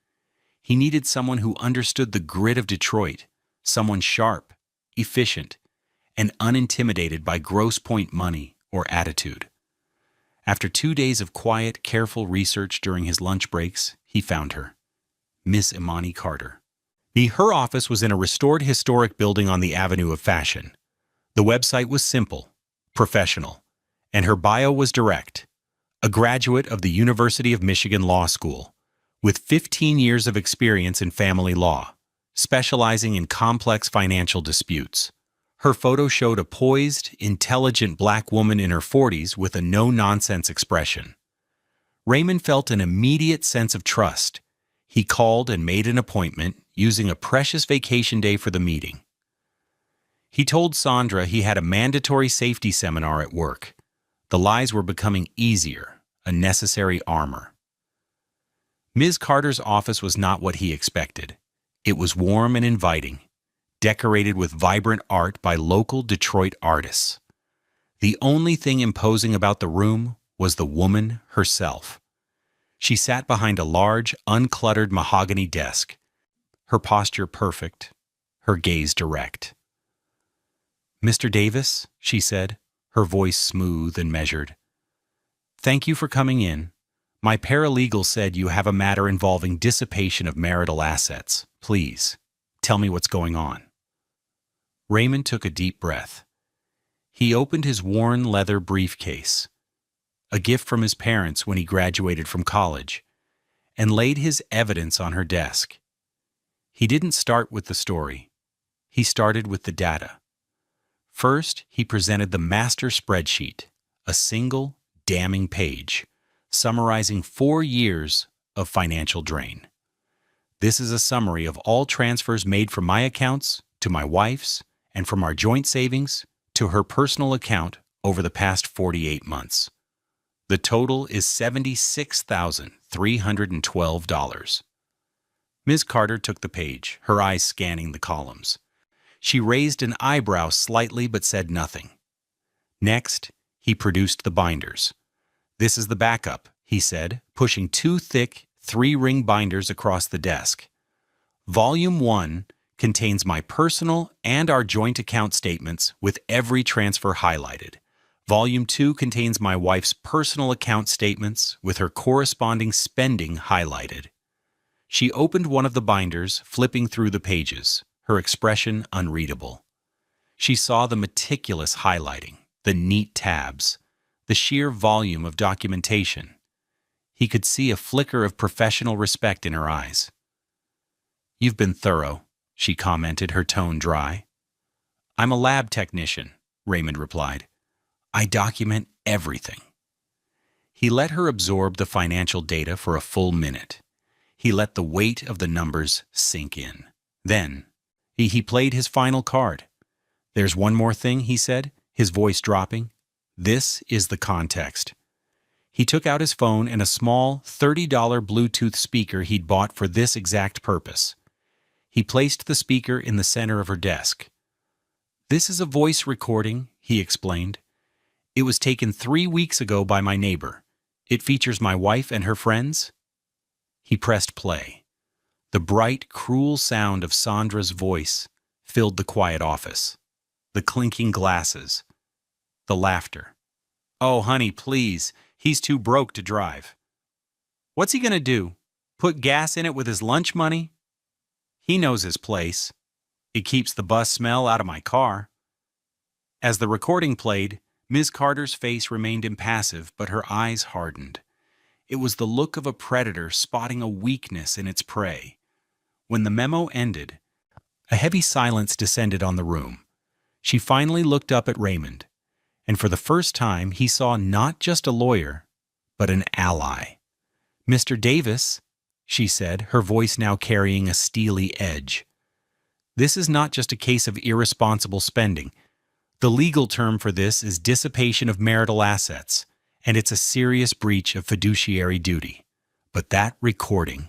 He needed someone who understood the grit of Detroit, someone sharp, efficient, and unintimidated by Grosse Pointe money or attitude. After 2 days of quiet, careful research during his lunch breaks, he found her. Miss Imani Carter. Her office was in a restored historic building on the Avenue of Fashion. The website was simple, professional, and her bio was direct. A graduate of the University of Michigan Law School, with 15 years of experience in family law, specializing in complex financial disputes. Her photo showed a poised, intelligent black woman in her 40s with a no-nonsense expression. Raymond felt an immediate sense of trust. He called and made an appointment, using a precious vacation day for the meeting. He told Sandra he had a mandatory safety seminar at work. The lies were becoming easier, a necessary armor. Ms. Carter's office was not what he expected. It was warm and inviting, decorated with vibrant art by local Detroit artists. The only thing imposing about the room was the woman herself. She sat behind a large, uncluttered mahogany desk, her posture perfect, her gaze direct. "Mr. Davis," she said, her voice smooth and measured. "Thank you for coming in. My paralegal said you have a matter involving dissipation of marital assets. Please, tell me what's going on." Raymond took a deep breath. He opened his worn leather briefcase, a gift from his parents when he graduated from college, and laid his evidence on her desk. He didn't start with the story. He started with the data. First, he presented the master spreadsheet, a single, damning page, summarizing 4 years of financial drain. "This is a summary of all transfers made from my accounts to my wife's and from our joint savings to her personal account over the past 48 months. The total is $76,312. Ms. Carter took the page, her eyes scanning the columns. She raised an eyebrow slightly but said nothing. Next, he produced the binders. "This is the backup," he said, pushing 2 thick, 3-ring binders across the desk. "Volume 1 contains my personal and our joint account statements with every transfer highlighted. Volume 2 contains my wife's personal account statements with her corresponding spending highlighted." She opened one of the binders, flipping through the pages, her expression unreadable. She saw the meticulous highlighting, the neat tabs, the sheer volume of documentation. He could see a flicker of professional respect in her eyes. "You've been thorough," she commented, her tone dry. "I'm a lab technician," Raymond replied. "I document everything." He let her absorb the financial data for a full minute. He let the weight of the numbers sink in. Then, he played his final card. "There's one more thing," he said, his voice dropping. "This is the context." He took out his phone and a small $30 Bluetooth speaker he'd bought for this exact purpose. He placed the speaker in the center of her desk. "This is a voice recording," he explained. "It was taken 3 weeks ago by my neighbor. It features my wife and her friends." He pressed play. The bright, cruel sound of Sandra's voice filled the quiet office. The clinking glasses. The laughter. "Oh, honey, please. He's too broke to drive." "What's he gonna do? Put gas in it with his lunch money?" "He knows his place. It keeps the bus smell out of my car." As the recording played, Ms. Carter's face remained impassive, but her eyes hardened. It was the look of a predator spotting a weakness in its prey. When the memo ended, a heavy silence descended on the room. She finally looked up at Raymond, and for the first time he saw not just a lawyer, but an ally. "Mr. Davis," she said, her voice now carrying a steely edge. "This is not just a case of irresponsible spending. The legal term for this is dissipation of marital assets, and it's a serious breach of fiduciary duty. But that recording,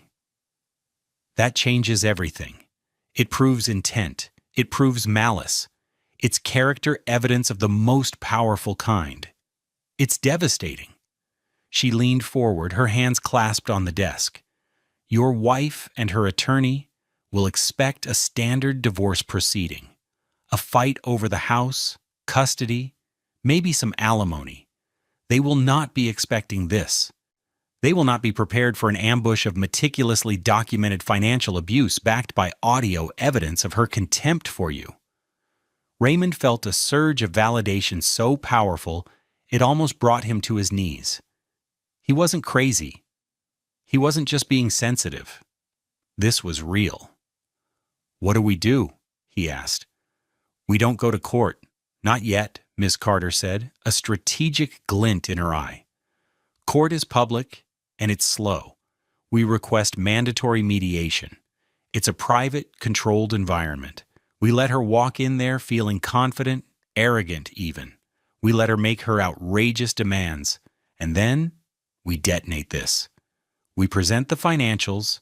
that changes everything. It proves intent. It proves malice. It's character evidence of the most powerful kind. It's devastating." She leaned forward, her hands clasped on the desk. "Your wife and her attorney will expect a standard divorce proceeding. A fight over the house, custody, maybe some alimony. They will not be expecting this. They will not be prepared for an ambush of meticulously documented financial abuse backed by audio evidence of her contempt for you." Raymond felt a surge of validation so powerful it almost brought him to his knees. He wasn't crazy. He wasn't just being sensitive. This was real. "What do we do?" he asked. "We don't go to court. Not yet," Ms. Carter said, a strategic glint in her eye. "Court is public, and it's slow. We request mandatory mediation. It's a private, controlled environment. We let her walk in there feeling confident, arrogant even. We let her make her outrageous demands, and then we detonate this. We present the financials,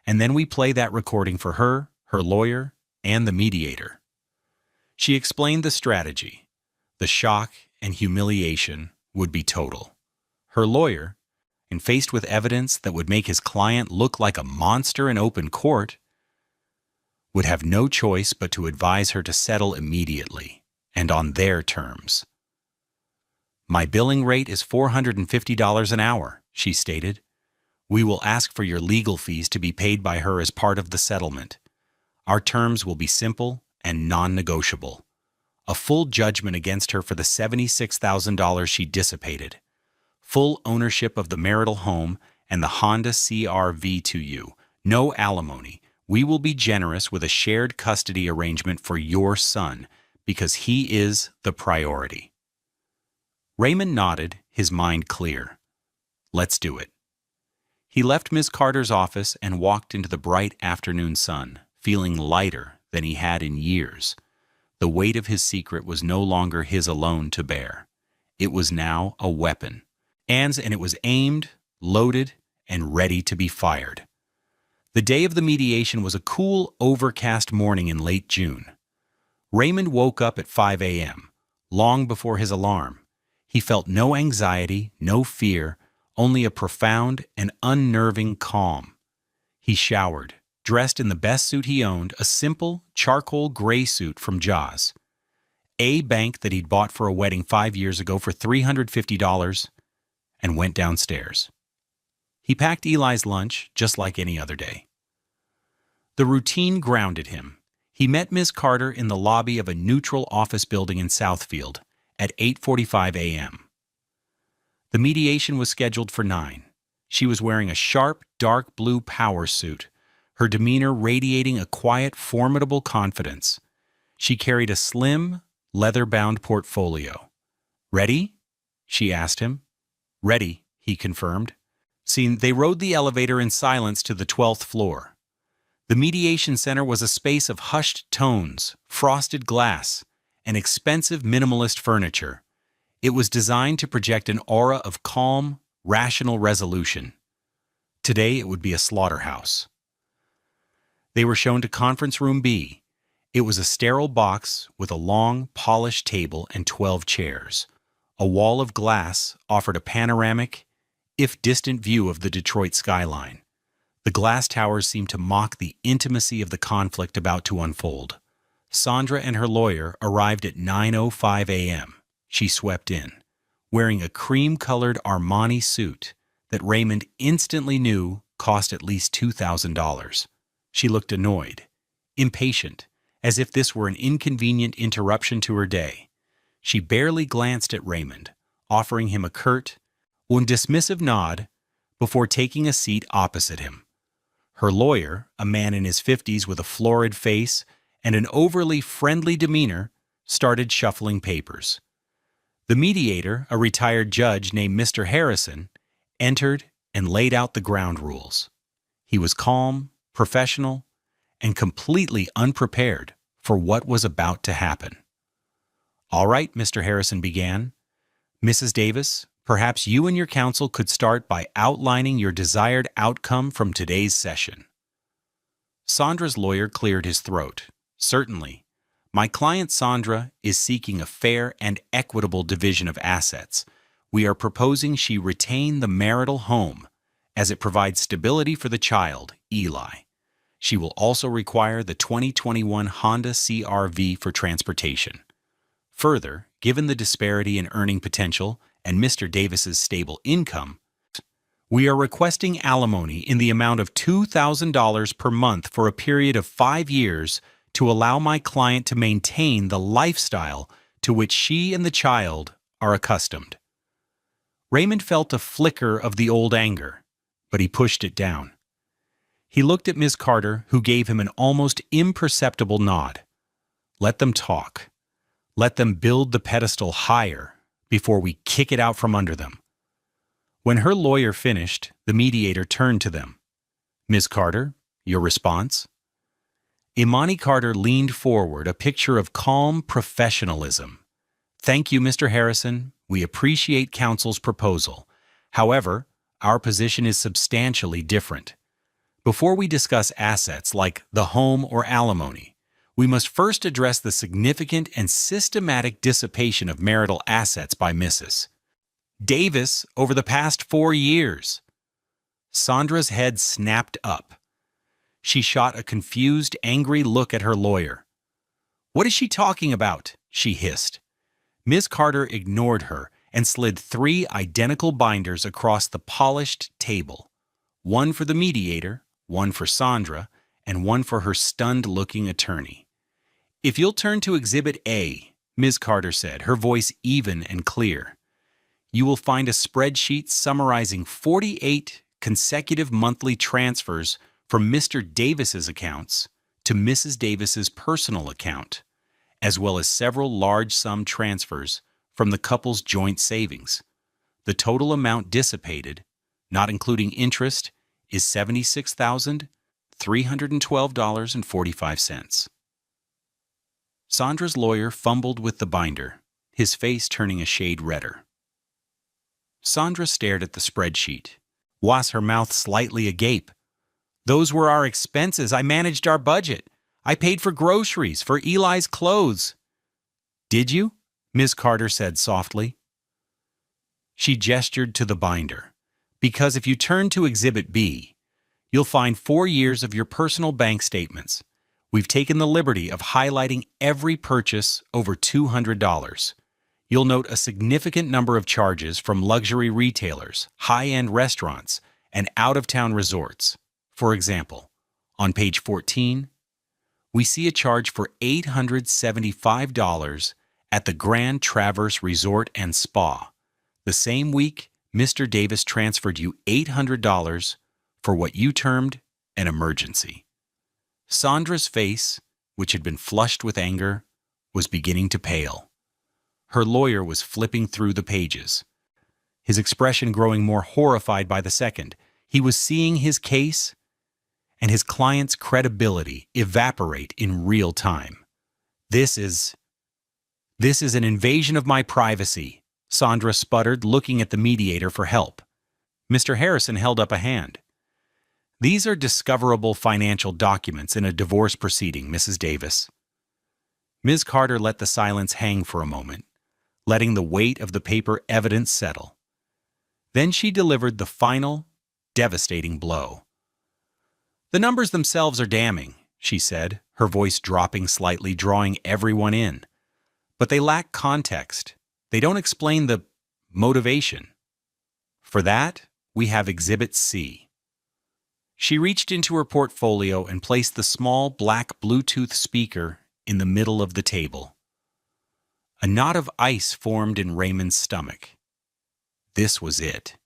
and then we play that recording for her, her lawyer, and the mediator." She explained the strategy. The shock and humiliation would be total. Her lawyer, and faced with evidence that would make his client look like a monster in open court, would have no choice but to advise her to settle immediately, and on their terms. "My billing rate is $450 an hour," she stated. "We will ask for your legal fees to be paid by her as part of the settlement. Our terms will be simple and non-negotiable. A full judgment against her for the $76,000 she dissipated. Full ownership of the marital home and the Honda CR-V to you. No alimony. We will be generous with a shared custody arrangement for your son because he is the priority." Raymond nodded, his mind clear. "Let's do it." He left Ms. Carter's office and walked into the bright afternoon sun, feeling lighter than he had in years. The weight of his secret was no longer his alone to bear. It was now a weapon, and it was aimed, loaded, and ready to be fired. The day of the mediation was a cool, overcast morning in late June. Raymond woke up at 5 a.m., long before his alarm. He felt no anxiety, no fear, only a profound and unnerving calm. He showered, dressed in the best suit he owned, a simple, charcoal gray suit from Jaws. A bank that he'd bought for a wedding 5 years ago for $350, and went downstairs. He packed Eli's lunch just like any other day. The routine grounded him. He met Ms. Carter in the lobby of a neutral office building in Southfield at 8:45 a.m. The mediation was scheduled for 9. She was wearing a sharp, dark blue power suit, her demeanor radiating a quiet, formidable confidence. She carried a slim, leather-bound portfolio. "Ready?" she asked him. "Ready," he confirmed. They rode the elevator in silence to the 12th floor. The mediation center was a space of hushed tones, frosted glass, and expensive minimalist furniture. It was designed to project an aura of calm, rational resolution. Today it would be a slaughterhouse. They were shown to Conference Room B. It was a sterile box with a long, polished table and 12 chairs. A wall of glass offered a panoramic, if distant view of the Detroit skyline. The glass towers seemed to mock the intimacy of the conflict about to unfold. Sandra and her lawyer arrived at 9:05 a.m. She swept in, wearing a cream-colored Armani suit that Raymond instantly knew cost at least $2,000. She looked annoyed, impatient, as if this were an inconvenient interruption to her day. She barely glanced at Raymond, offering him a curt, dismissive nod before taking a seat opposite him. Her lawyer, a man in his 50s with a florid face and an overly friendly demeanor, started shuffling papers. The mediator, a retired judge named Mr. Harrison, entered and laid out the ground rules. He was calm, professional, and completely unprepared for what was about to happen. "All right," Mr. Harrison began. "Mrs. Davis, perhaps you and your counsel could start by outlining your desired outcome from today's session." Sandra's lawyer cleared his throat. "Certainly. My client Sandra is seeking a fair and equitable division of assets. We are proposing she retain the marital home, as it provides stability for the child, Eli. She will also require the 2021 Honda CR-V for transportation. Further, given the disparity in earning potential and Mr. Davis's stable income, we are requesting alimony in the amount of $2,000 per month for a period of 5 years to allow my client to maintain the lifestyle to which she and the child are accustomed." Raymond felt a flicker of the old anger, but he pushed it down. He looked at Ms. Carter, who gave him an almost imperceptible nod. Let them talk. Let them build the pedestal higher before we kick it out from under them. When her lawyer finished, the mediator turned to them. "Ms. Carter, your response?" Imani Carter leaned forward, a picture of calm professionalism. "Thank you, Mr. Harrison. We appreciate counsel's proposal. However, our position is substantially different. Before we discuss assets like the home or alimony, we must first address the significant and systematic dissipation of marital assets by Mrs. Davis over the past 4 years." Sandra's head snapped up. She shot a confused, angry look at her lawyer. "What is she talking about?" she hissed. Ms. Carter ignored her and slid 3 identical binders across the polished table, one for the mediator, one for Sandra, and one for her stunned-looking attorney. "If you'll turn to Exhibit A," Ms. Carter said, her voice even and clear, "you will find a spreadsheet summarizing 48 consecutive monthly transfers from Mr. Davis's accounts to Mrs. Davis's personal account, as well as several large-sum transfers from the couple's joint savings. The total amount dissipated, not including interest, is $76,312.45. Sandra's lawyer fumbled with the binder, his face turning a shade redder. Sandra stared at the spreadsheet, her mouth slightly agape. "Those were our expenses. I managed our budget. I paid for groceries, for Eli's clothes." "Did you?" Ms. Carter said softly. She gestured to the binder. "Because if you turn to Exhibit B, you'll find 4 years of your personal bank statements. We've taken the liberty of highlighting every purchase over $200. You'll note a significant number of charges from luxury retailers, high-end restaurants, and out-of-town resorts. For example, on page 14, we see a charge for $875 at the Grand Traverse Resort and Spa. The same week, Mr. Davis transferred you $800 for what you termed an emergency." Sandra's face, which had been flushed with anger, was beginning to pale. Her lawyer was flipping through the pages. his expression growing more horrified by the second. He was seeing his case and his client's credibility evaporate in real time. This is an invasion of my privacy, Sandra sputtered, looking at the mediator for help. Mr. Harrison held up a hand. These are discoverable financial documents in a divorce proceeding, Mrs. Davis. Ms. Carter let the silence hang for a moment, letting the weight of the paper evidence settle. Then she delivered the final, devastating blow. The numbers themselves are damning, she said, her voice dropping slightly, drawing everyone in. But they lack context. They don't explain the motivation. For that, we have Exhibit C. She reached into her portfolio and placed the small black Bluetooth speaker in the middle of the table. A knot of ice formed in Raymond's stomach. This was it.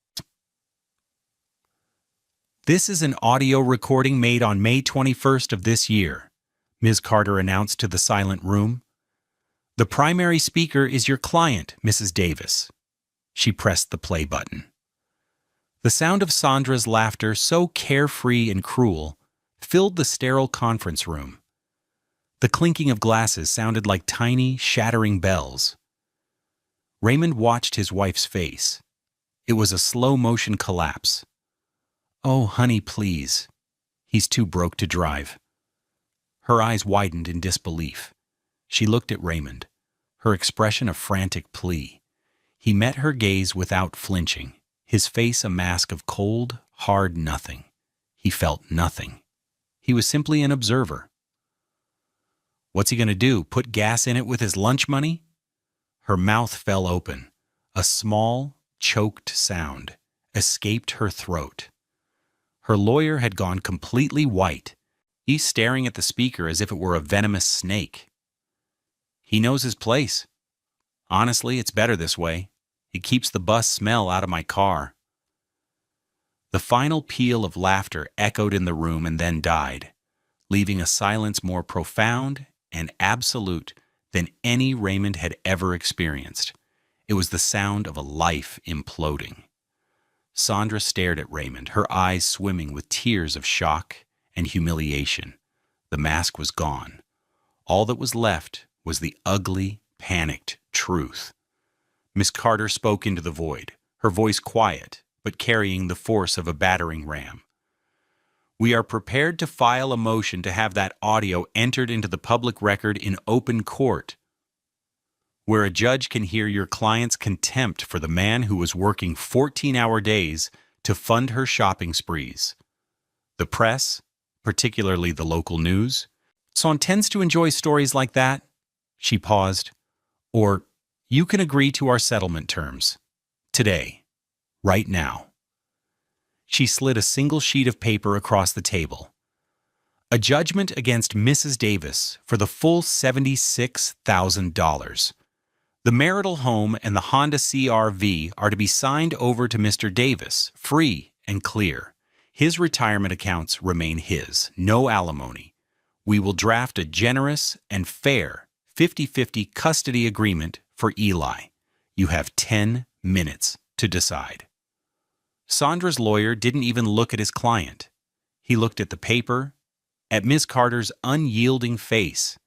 This is an audio recording made on May 21st of this year, Ms. Carter announced to the silent room. The primary speaker is your client, Mrs. Davis. She pressed the play button. The sound of Sandra's laughter, so carefree and cruel, filled the sterile conference room. The clinking of glasses sounded like tiny, shattering bells. Raymond watched his wife's face. It was a slow-motion collapse. Oh, honey, please. He's too broke to drive. Her eyes widened in disbelief. She looked at Raymond, her expression a frantic plea. He met her gaze without flinching, his face a mask of cold, hard nothing. He felt nothing. He was simply an observer. What's he going to do, put gas in it with his lunch money? Her mouth fell open. A small, choked sound escaped her throat. Her lawyer had gone completely white. He's staring at the speaker as if it were a venomous snake. He knows his place. Honestly, it's better this way. It keeps the bus smell out of my car. The final peal of laughter echoed in the room and then died, leaving a silence more profound and absolute than any Raymond had ever experienced. It was the sound of a life imploding. Sandra stared at Raymond, her eyes swimming with tears of shock and humiliation. The mask was gone. All that was left was the ugly, panicked truth. Miss Carter spoke into the void, her voice quiet, but carrying the force of a battering ram. We are prepared to file a motion to have that audio entered into the public record in open court, where a judge can hear your client's contempt for the man who was working 14-hour days to fund her shopping sprees. The press, particularly the local news, tends to enjoy stories like that. She paused. Or, you can agree to our settlement terms. Today. Right now. She slid a single sheet of paper across the table. A judgment against Mrs. Davis for the full $76,000. The marital home and the Honda CR-V are to be signed over to Mr. Davis, free and clear. His retirement accounts remain his, no alimony. We will draft a generous and fair 50-50 custody agreement for Eli. You have 10 minutes to decide. Sandra's lawyer didn't even look at his client. He looked at the paper, at Ms. Carter's unyielding face,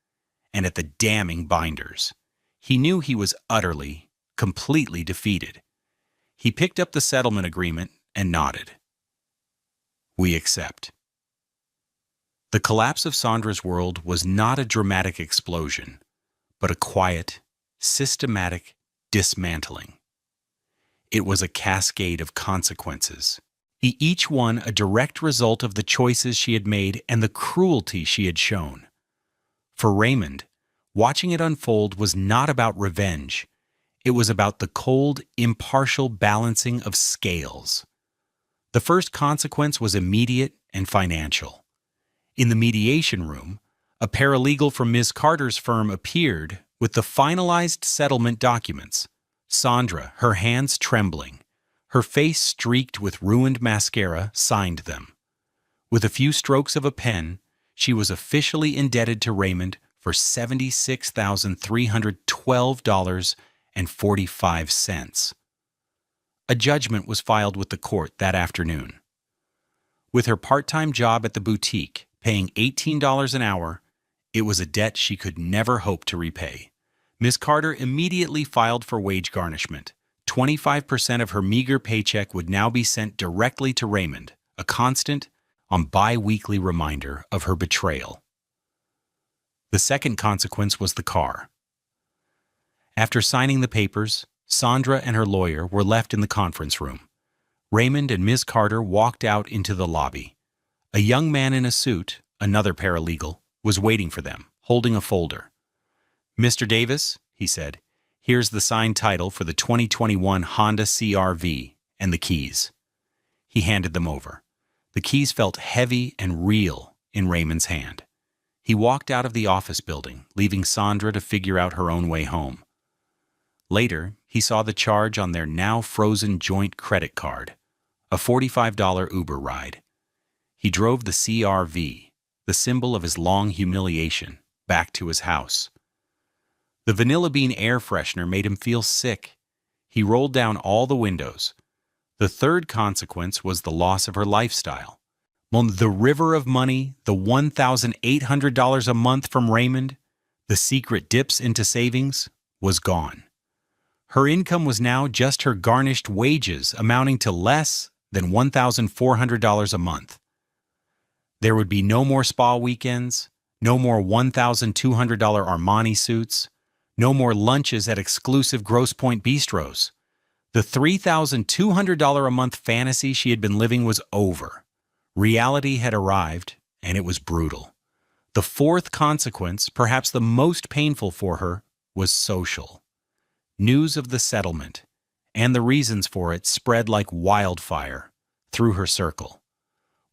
and at the damning binders. He knew he was utterly, completely defeated. He picked up the settlement agreement and nodded. We accept. The collapse of Sandra's world was not a dramatic explosion, but a quiet, systematic dismantling. It was a cascade of consequences, each one a direct result of the choices she had made and the cruelty she had shown. For Raymond, watching it unfold was not about revenge. It was about the cold, impartial balancing of scales. The first consequence was immediate and financial. In the mediation room, a paralegal from Ms. Carter's firm appeared with the finalized settlement documents. Sandra, her hands trembling, her face streaked with ruined mascara, signed them. With a few strokes of a pen, she was officially indebted to Raymond for $76,312.45. A judgment was filed with the court that afternoon. With her part-time job at the boutique, paying $18 an hour, it was a debt she could never hope to repay. Miss Carter immediately filed for wage garnishment. 25% of her meager paycheck would now be sent directly to Raymond, a constant, bi-weekly reminder of her betrayal. The second consequence was the car. After signing the papers, Sandra and her lawyer were left in the conference room. Raymond and Ms. Carter walked out into the lobby. A young man in a suit, another paralegal, was waiting for them, holding a folder. "Mr. Davis," he said, "here's the signed title for the 2021 Honda CR-V and the keys." He handed them over. The keys felt heavy and real in Raymond's hand. He walked out of the office building, leaving Sandra to figure out her own way home. Later, he saw the charge on their now frozen joint credit card, a $45 Uber ride. He drove the CR-V, the symbol of his long humiliation, back to his house. The vanilla bean air freshener made him feel sick. He rolled down all the windows. The third consequence was the loss of her lifestyle. The river of money, the $1,800 a month from Raymond, the secret dips into savings, was gone. Her income was now just her garnished wages, amounting to less than $1,400 a month. There would be no more spa weekends, no more $1,200 Armani suits, no more lunches at exclusive Grosse Pointe bistros. The $3,200 a month fantasy she had been living was over. Reality had arrived, and it was brutal. The fourth consequence, perhaps the most painful for her, was social. News of the settlement and the reasons for it spread like wildfire through her circle.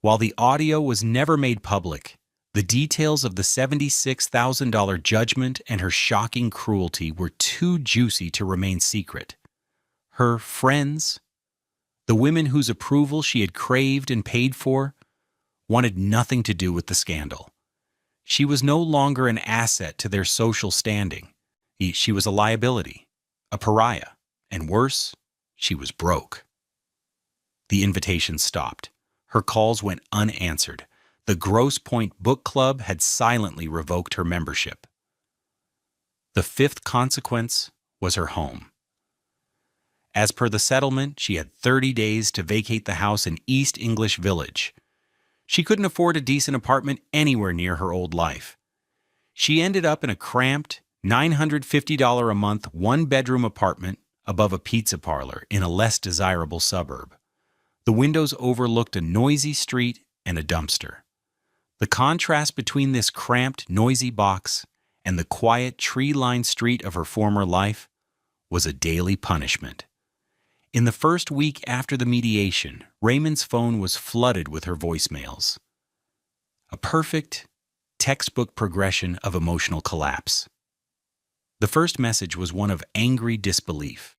While the audio was never made public, the details of the $76,000 judgment and her shocking cruelty were too juicy to remain secret. Her friends, the women whose approval she had craved and paid for, wanted nothing to do with the scandal. She was no longer an asset to their social standing. She was a liability, a pariah, and worse, she was broke. The invitation stopped. Her calls went unanswered. The Grosse Pointe Book Club had silently revoked her membership. The fifth consequence was her home. As per the settlement, she had 30 days to vacate the house in East English Village. She couldn't afford a decent apartment anywhere near her old life. She ended up in a cramped, $950 a month one-bedroom apartment above a pizza parlor in a less desirable suburb. The windows overlooked a noisy street and a dumpster. The contrast between this cramped, noisy box and the quiet, tree-lined street of her former life was a daily punishment. In the first week after the mediation, Raymond's phone was flooded with her voicemails. A perfect, textbook progression of emotional collapse. The first message was one of angry disbelief.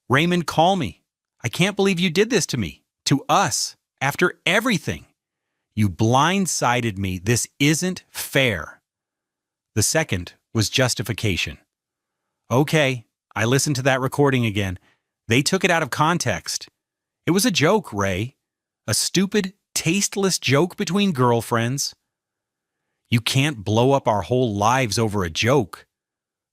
"Raymond, call me. I can't believe you did this to me, to us, after everything. You blindsided me. This isn't fair." The second was justification. "Okay, I listened to that recording again. They took it out of context. It was a joke, Ray. A stupid, tasteless joke between girlfriends. You can't blow up our whole lives over a joke."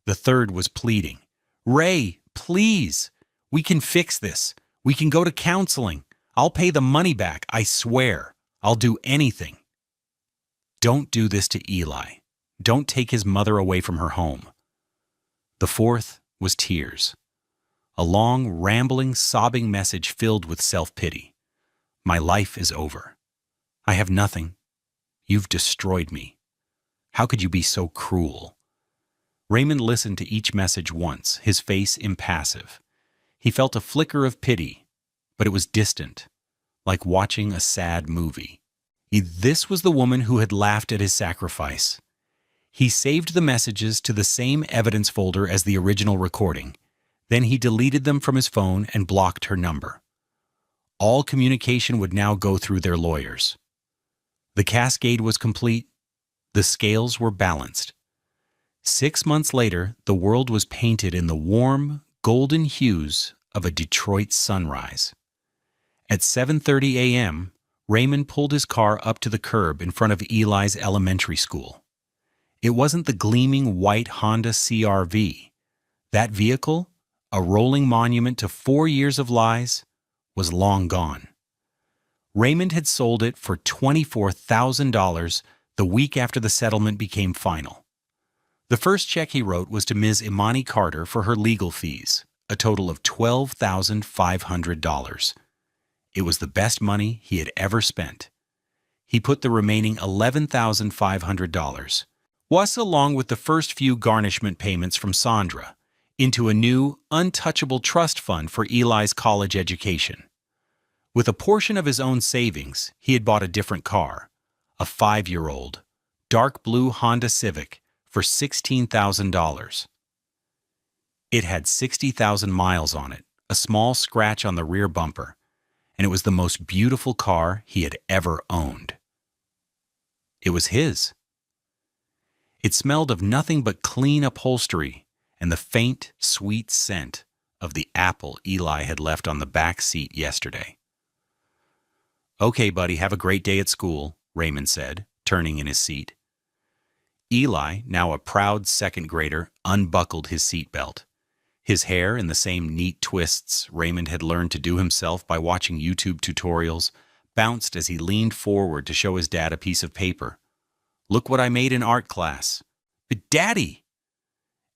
The third was pleading. "Ray, please. We can fix this. We can go to counseling. I'll pay the money back, I swear. I'll do anything." Don't do this to Eli. Don't take his mother away from her home. The fourth was tears. A long, rambling, sobbing message filled with self-pity. "My life is over. I have nothing. You've destroyed me. How could you be so cruel?" Raymond listened to each message once, his face impassive. He felt a flicker of pity, but it was distant, like watching a sad movie. This was the woman who had laughed at his sacrifice. He saved the messages to the same evidence folder as the original recording. Then he deleted them from his phone and blocked her number. All communication would now go through their lawyers. The cascade was complete. The scales were balanced. 6 months later, the world was painted in the warm, golden hues of a Detroit sunrise. At 7:30 a.m., Raymond pulled his car up to the curb in front of Eli's elementary school. It wasn't the gleaming white Honda CR-V. That vehicle, a rolling monument to 4 years of lies, was long gone. Raymond had sold it for $24,000 the week after the settlement became final. The first check he wrote was to Ms. Imani Carter for her legal fees, a total of $12,500. It was the best money he had ever spent. He put the remaining $11,500, was along with the first few garnishment payments from Sandra, into a new, untouchable trust fund for Eli's college education. With a portion of his own savings, he had bought a different car, a 5-year-old, dark blue Honda Civic, for $16,000. It had 60,000 miles on it, a small scratch on the rear bumper, and it was the most beautiful car he had ever owned. It was his. It smelled of nothing but clean upholstery and the faint, sweet scent of the apple Eli had left on the back seat yesterday. "Okay, buddy, have a great day at school," Raymond said, turning in his seat. Eli, now a proud second grader, unbuckled his seatbelt. His hair in the same neat twists Raymond had learned to do himself by watching YouTube tutorials bounced as he leaned forward to show his dad a piece of paper. "Look what I made in art class." "But Daddy!"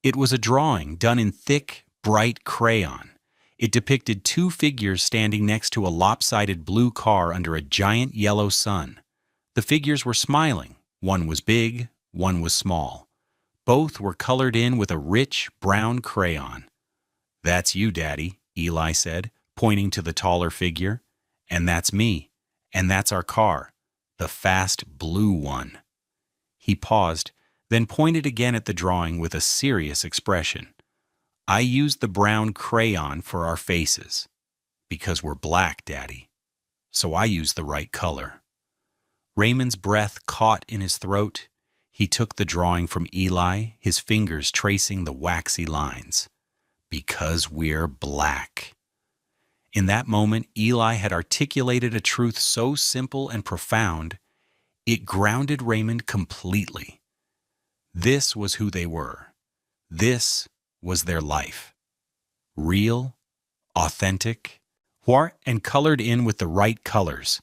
It was a drawing done in thick, bright crayon. It depicted 2 figures standing next to a lopsided blue car under a giant yellow sun. The figures were smiling. One was big, one was small. Both were colored in with a rich, brown crayon. "That's you, Daddy," Eli said, pointing to the taller figure. "And that's me. And that's our car, the fast blue one." He paused, then pointed again at the drawing with a serious expression. "I used the brown crayon for our faces. Because we're black, Daddy. So I used the right color." Raymond's breath caught in his throat. He took the drawing from Eli, his fingers tracing the waxy lines. "Because we're black." In that moment, Eli had articulated a truth so simple and profound, it grounded Raymond completely. This was who they were. This was their life. Real, authentic, and colored in with the right colors.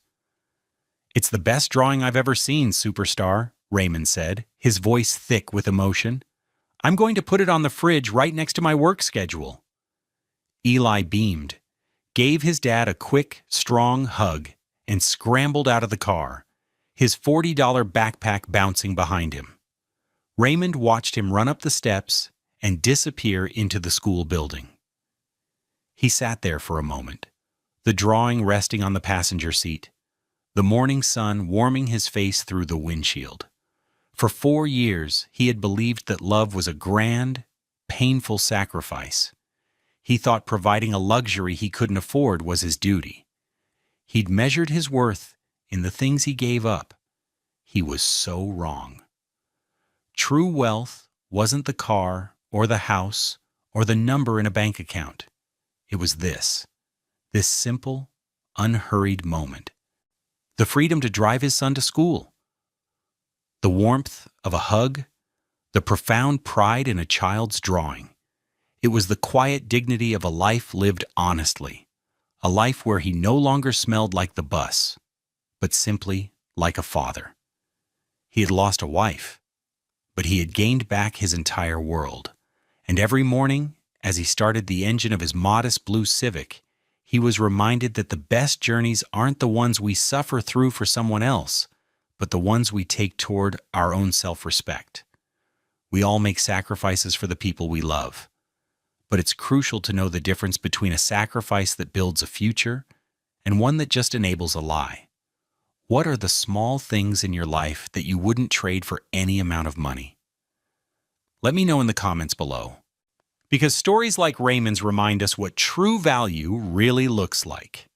"It's the best drawing I've ever seen, superstar," Raymond said, his voice thick with emotion. "I'm going to put it on the fridge right next to my work schedule." Eli beamed, gave his dad a quick, strong hug, and scrambled out of the car, his $40 backpack bouncing behind him. Raymond watched him run up the steps and disappear into the school building. He sat there for a moment, the drawing resting on the passenger seat, the morning sun warming his face through the windshield. For 4 years, he had believed that love was a grand, painful sacrifice. He thought providing a luxury he couldn't afford was his duty. He'd measured his worth in the things he gave up. He was so wrong. True wealth wasn't the car or the house or the number in a bank account. It was this simple, unhurried moment. The freedom to drive his son to school. The warmth of a hug. The profound pride in a child's drawing. It was the quiet dignity of a life lived honestly. A life where he no longer smelled like the bus, but simply like a father. He had lost a wife, but he had gained back his entire world. And every morning, as he started the engine of his modest blue Civic, he was reminded that the best journeys aren't the ones we suffer through for someone else, but the ones we take toward our own self-respect. We all make sacrifices for the people we love, but it's crucial to know the difference between a sacrifice that builds a future and one that just enables a lie. What are the small things in your life that you wouldn't trade for any amount of money? Let me know in the comments below, because stories like Raymond's remind us what true value really looks like.